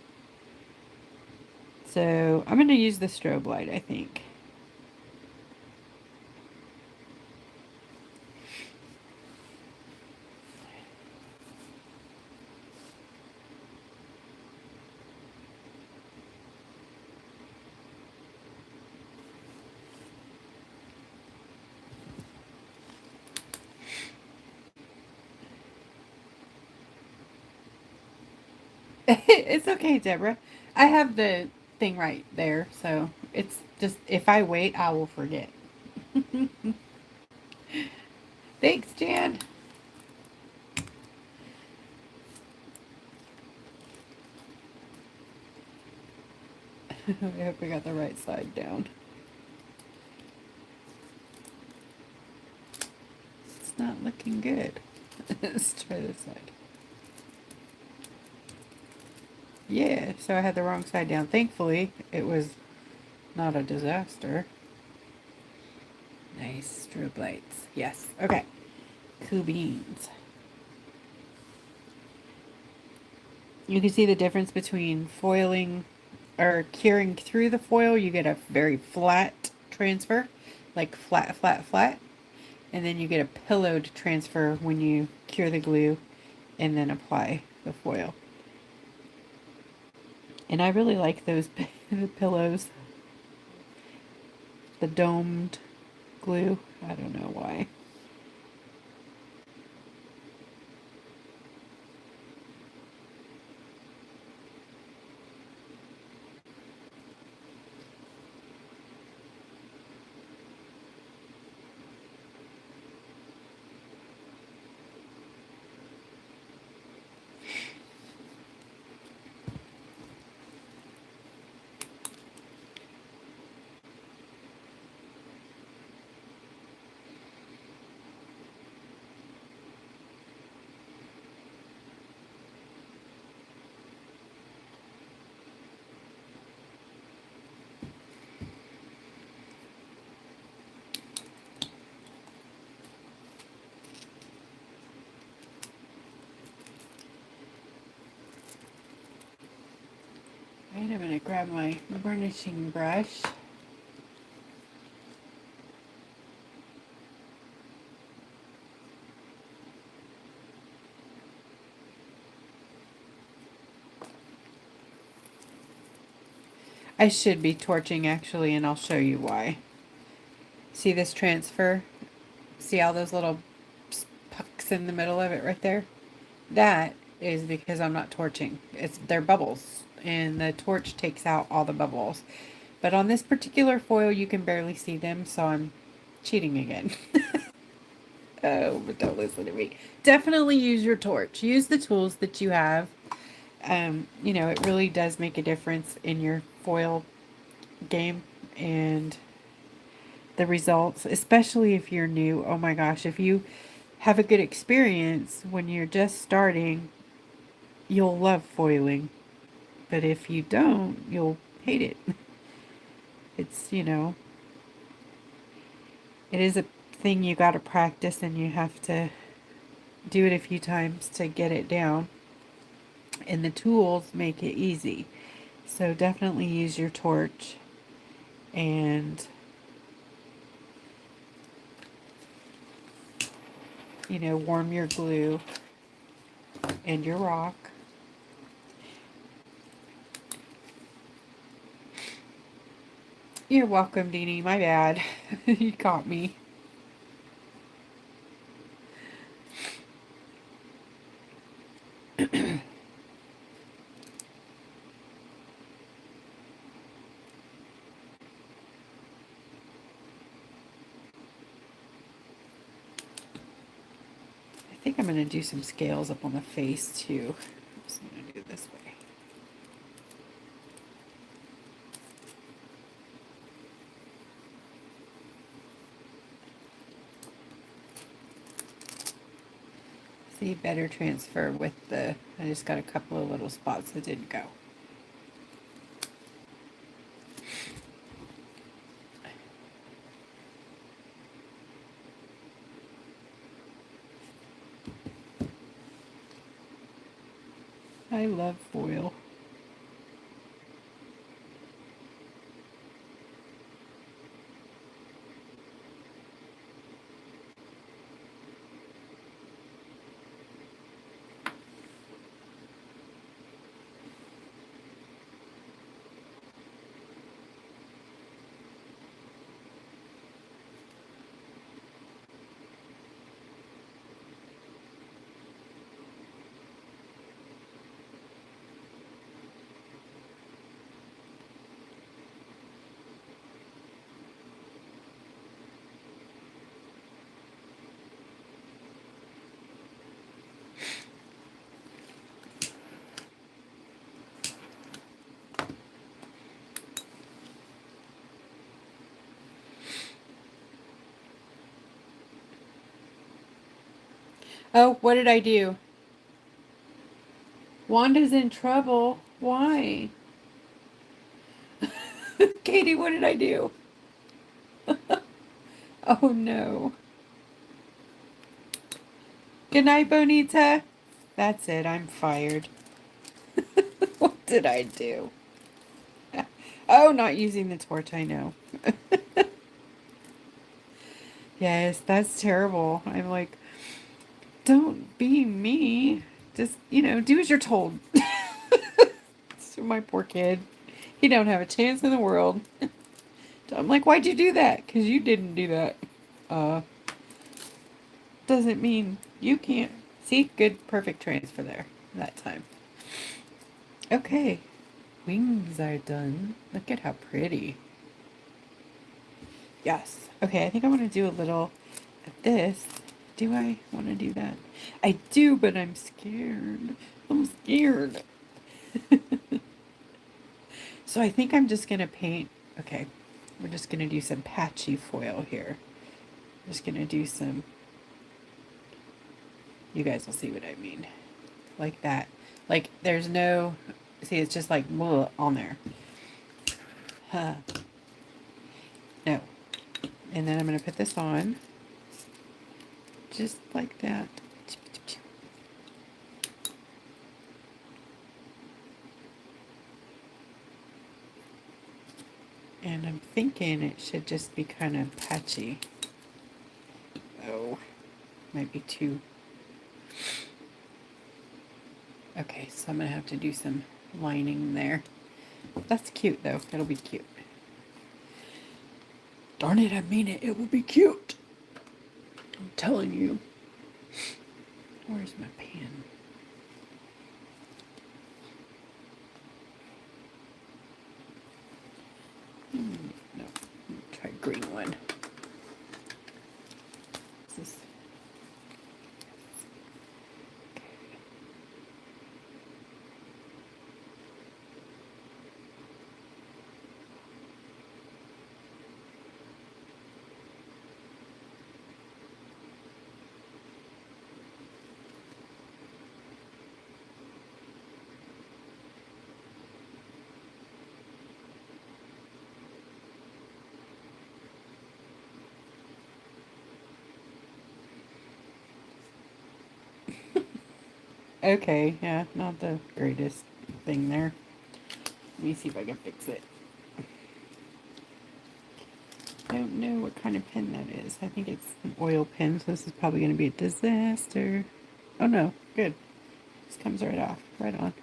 A: So I'm going to use the strobe light, I think. It's okay, Deborah. I have the thing right there, so it's just, if I wait, I will forget. Thanks, Jan. I hope I got the right side down. It's not looking good. Let's try this side. Yeah, so I had the wrong side down. Thankfully, it was not a disaster. Nice strobe lights. Yes. Okay. Cool beans. You can see the difference between foiling or curing through the foil. You get a very flat transfer, like flat, flat, flat. And then you get a pillowed transfer when you cure the glue and then apply the foil. And I really like those the pillows, the domed glue. I don't know why. Right, I'm going to grab my burnishing brush. I should be torching actually, and I'll show you why. See this transfer? See all those little pucks in the middle of it right there? That is because I'm not torching. They're bubbles, and the torch takes out all the bubbles. But on this particular foil, you can barely see them, so I'm cheating again. Oh, but don't listen to me. Definitely use your torch. Use the tools that you have. You know, it really does make a difference in your foil game and the results, especially if you're new. Oh my gosh, if you have a good experience when you're just starting, you'll love foiling. But if you don't, you'll hate it. It's, you know, it is a thing you got to practice, and you have to do it a few times to get it down. And the tools make it easy. So definitely use your torch and, you know, warm your glue and your rock. You're welcome, Deanie. My bad. You caught me. I think I'm going to do some scales up on the face too. I'm just going to do it this way. See, better transfer with the, I just got a couple of little spots that didn't go. I love foil. Oh, what did I do? Wanda's in trouble. Why? Katie, what did I do? Oh no. Good night, Bonita. That's it. I'm fired. What did I do? Oh, not using the torch. I know. Yes, that's terrible. I'm like, don't be me. Just, do as you're told. So my poor kid. He don't have a chance in the world. I'm like, why'd you do that? Because you didn't do that. Uh, doesn't mean you can't. See, good, perfect transfer there that time. Okay, wings are done. Look at how pretty. Yes. Okay, I think I want to do a little of this. Do I want to do that? I do, but I'm scared. I'm scared. So I think I'm just going to paint. Okay, we're just going to do some patchy foil here. Just going to do some. You guys will see what I mean. Like that. Like there's no. See, it's just like on there. Huh. No. And then I'm going to put this on. Just like that. And I'm thinking it should just be kind of patchy. Oh, might be too. Okay, so I'm going to have to do some lining there. That's cute though. It'll be cute. Darn it, I mean it. It will be cute. I'm telling you. Where's my pen? No, try green one. This is okay, yeah, not the greatest thing there. Let me see if I can fix it. I don't know what kind of pen that is. I think it's an oil pen, so this is probably going to be a disaster. Oh no, good. This comes right off, right on.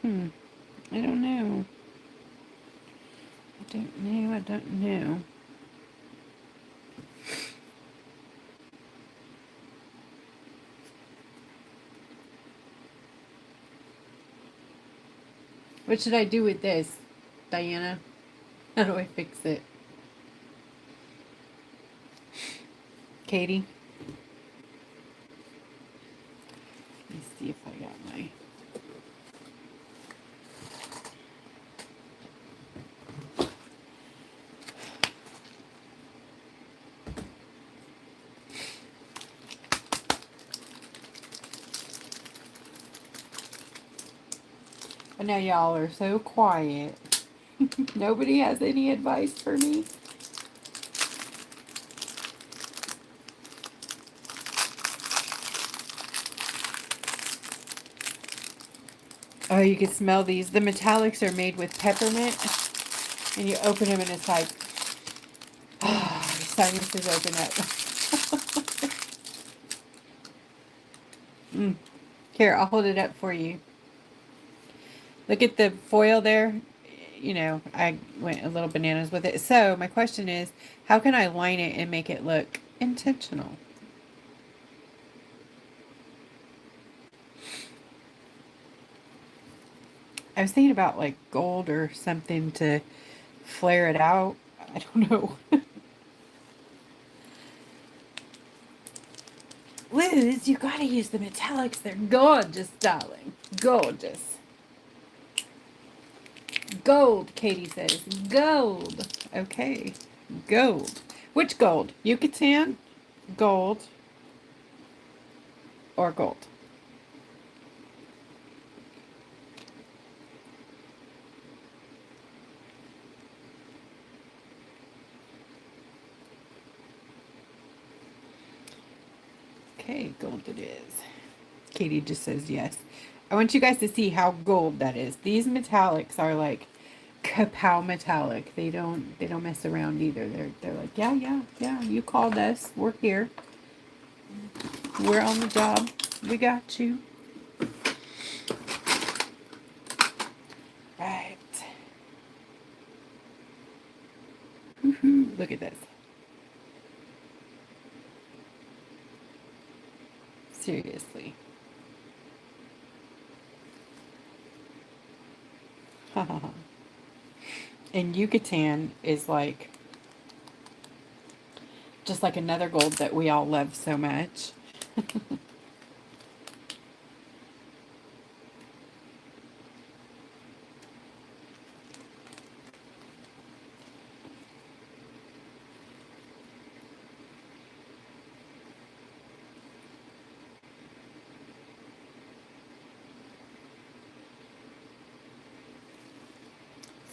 A: I don't know. I don't know. What should I do with this, Diana? How do I fix it? Katie? Let me see if I got my... I know y'all are so quiet. Nobody has any advice for me. Oh, you can smell these. The metallics are made with peppermint. And you open them and it's like, oh, the sinuses open up. Here, I'll hold it up for you. Look at the foil there. you know, I went a little bananas with it. So my question is, how can I line it and make it look intentional? I was thinking about like gold or something to flare it out. I don't know. Liz, you gotta use the metallics. They're gorgeous, darling. Gorgeous. Gold, Katie says. Gold. Okay. Gold. Which gold? Yucatan? Gold. Or gold? Okay, gold it is. Katie just says yes. I want you guys to see how gold that is. These metallics are like kapow metallic. They don't mess around either. They're like, yeah, yeah, yeah, you called us. We're here. We're on the job. We got you. Right. Woohoo. Look at this. Seriously. And Yucatan is like just like another gold that we all love so much.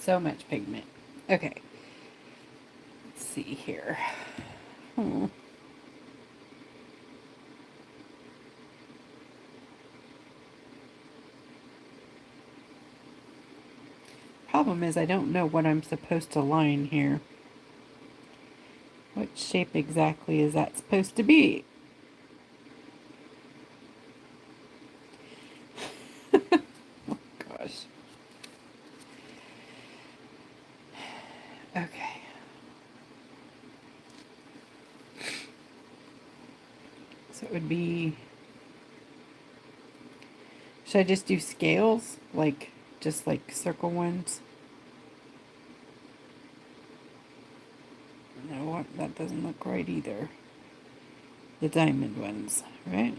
A: So much pigment. Okay. Let's see here. Hmm. Problem is I don't know what I'm supposed to line here. What shape exactly is that supposed to be? Oh gosh. Okay. So it would be, should I just do scales? Like, just like circle ones? No, what? That doesn't look right either. The diamond ones, right?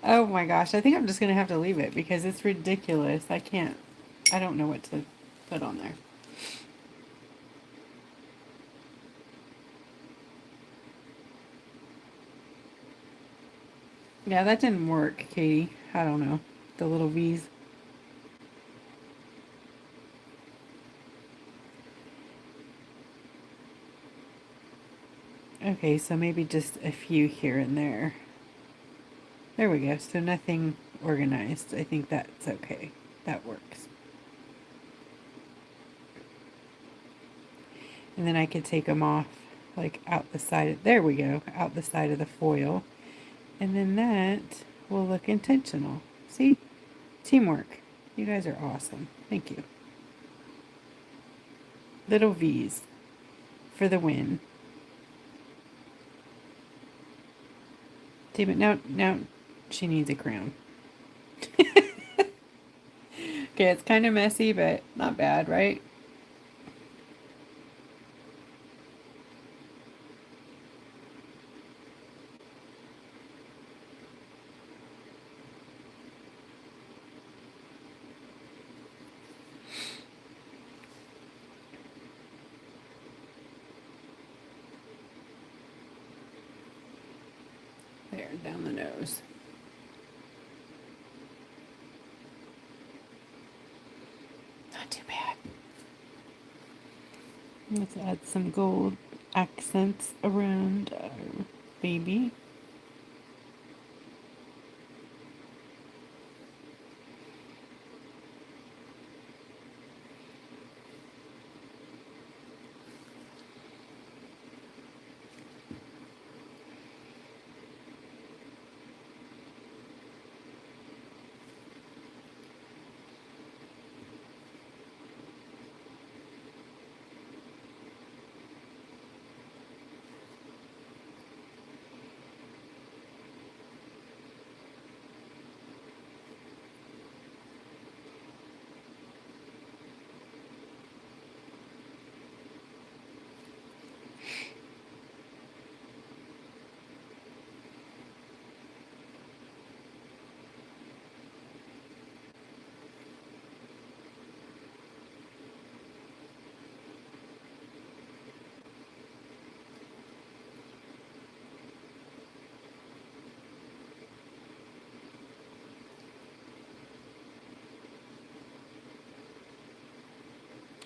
A: Oh my gosh, I think I'm just going to have to leave it because it's ridiculous. I don't know what to put on there. Yeah, that didn't work, Katie. I don't know. The little V's. Okay, so maybe just a few here and there. There we go. So nothing organized. I think that's okay. That works. And then I could take them off like out the side. There we go. Out the side of the foil. And then that will look intentional. See? Teamwork. You guys are awesome. Thank you. Little V's for the win. See, but now she needs a crown. Okay, it's kind of messy, but not bad, right? There, down the nose. Not too bad. Let's add some gold accents around our baby.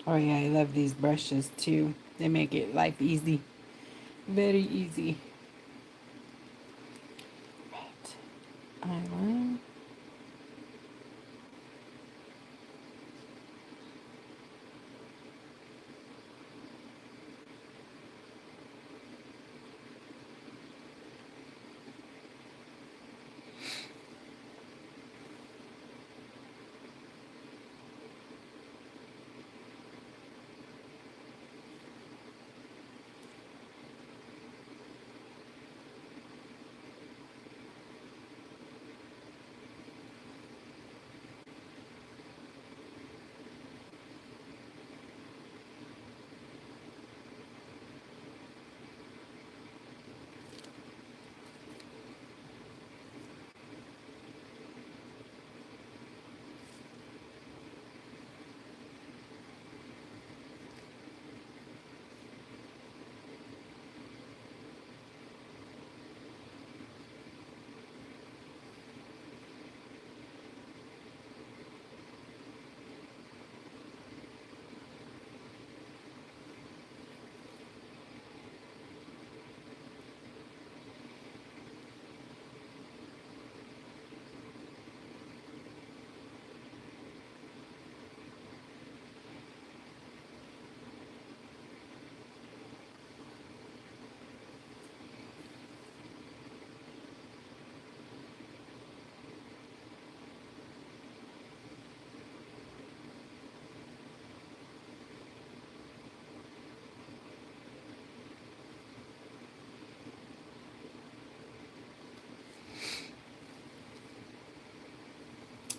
A: Oh yeah, I love these brushes too. They make it life easy. Very easy. Right. Eyeliner.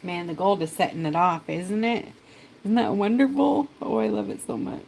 A: Man, the gold is setting it off, isn't it? Isn't that wonderful? Oh, I love it so much.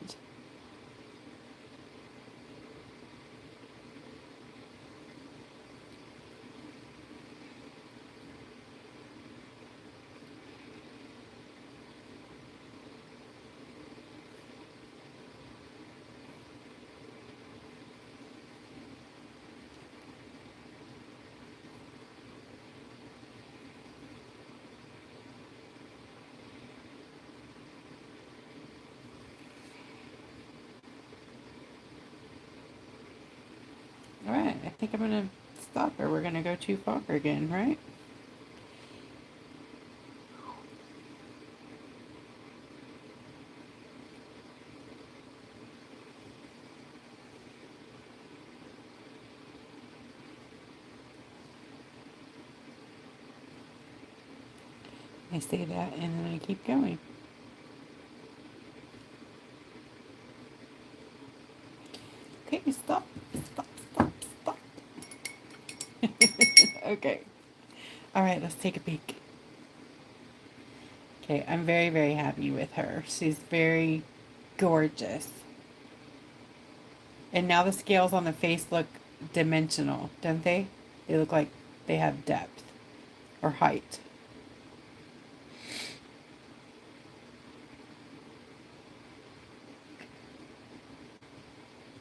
A: All right, I think I'm going to stop or we're going to go too far again, right? I say that and then I keep going. Okay, stop, stop, stop, stop. Okay. All right, let's take a peek. Okay, I'm very, very happy with her. She's very gorgeous. And now the scales on the face look dimensional, don't they? They look like they have depth or height.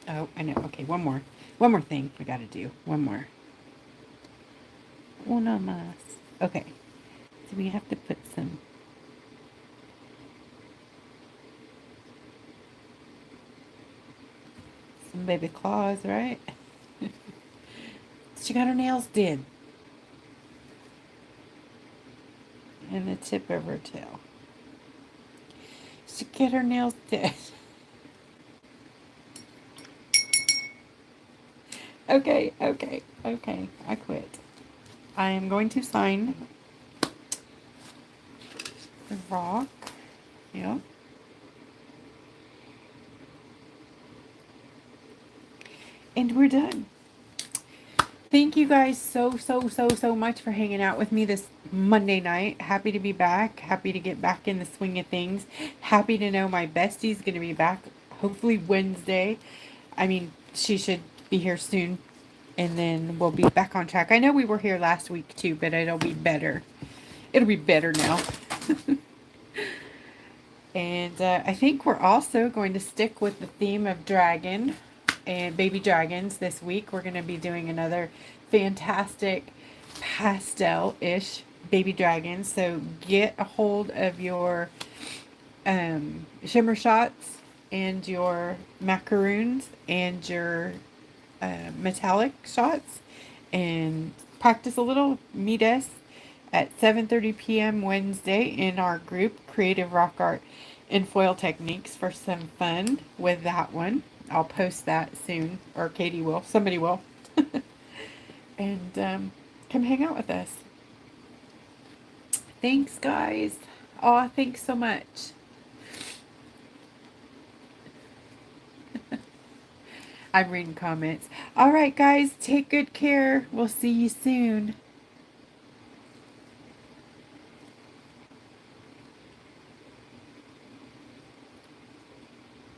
A: Oh, I know. Okay, one more. One more thing we gotta do. One more. Una más. Okay, so we have to put some baby claws, right? She got her nails did. And the tip of her tail. She get her nails did. Okay, okay, okay. I quit. I am going to sign the rock. Yeah. And we're done. Thank you guys so much for hanging out with me this Monday night. Happy to be back. Happy to get back in the swing of things. Happy to know my bestie's going to be back hopefully Wednesday. I mean, she should be here soon. And then we'll be back on track. I know we were here last week too, but it'll be better. It'll be better now. And I think we're also going to stick with the theme of dragon and baby dragons this week. We're going to be doing another fantastic pastel-ish baby dragon. So get a hold of your shimmer shots and your macaroons and your metallic shots and practice a little. Meet us at 7:30 p.m. Wednesday in our group, Creative Rock Art and Foil Techniques, for some fun with that one. I'll post that soon, or Katie will. Somebody will. And come hang out with us. Thanks, guys. Oh, thanks so much. I'm reading comments. All right, guys, take good care. We'll see you soon.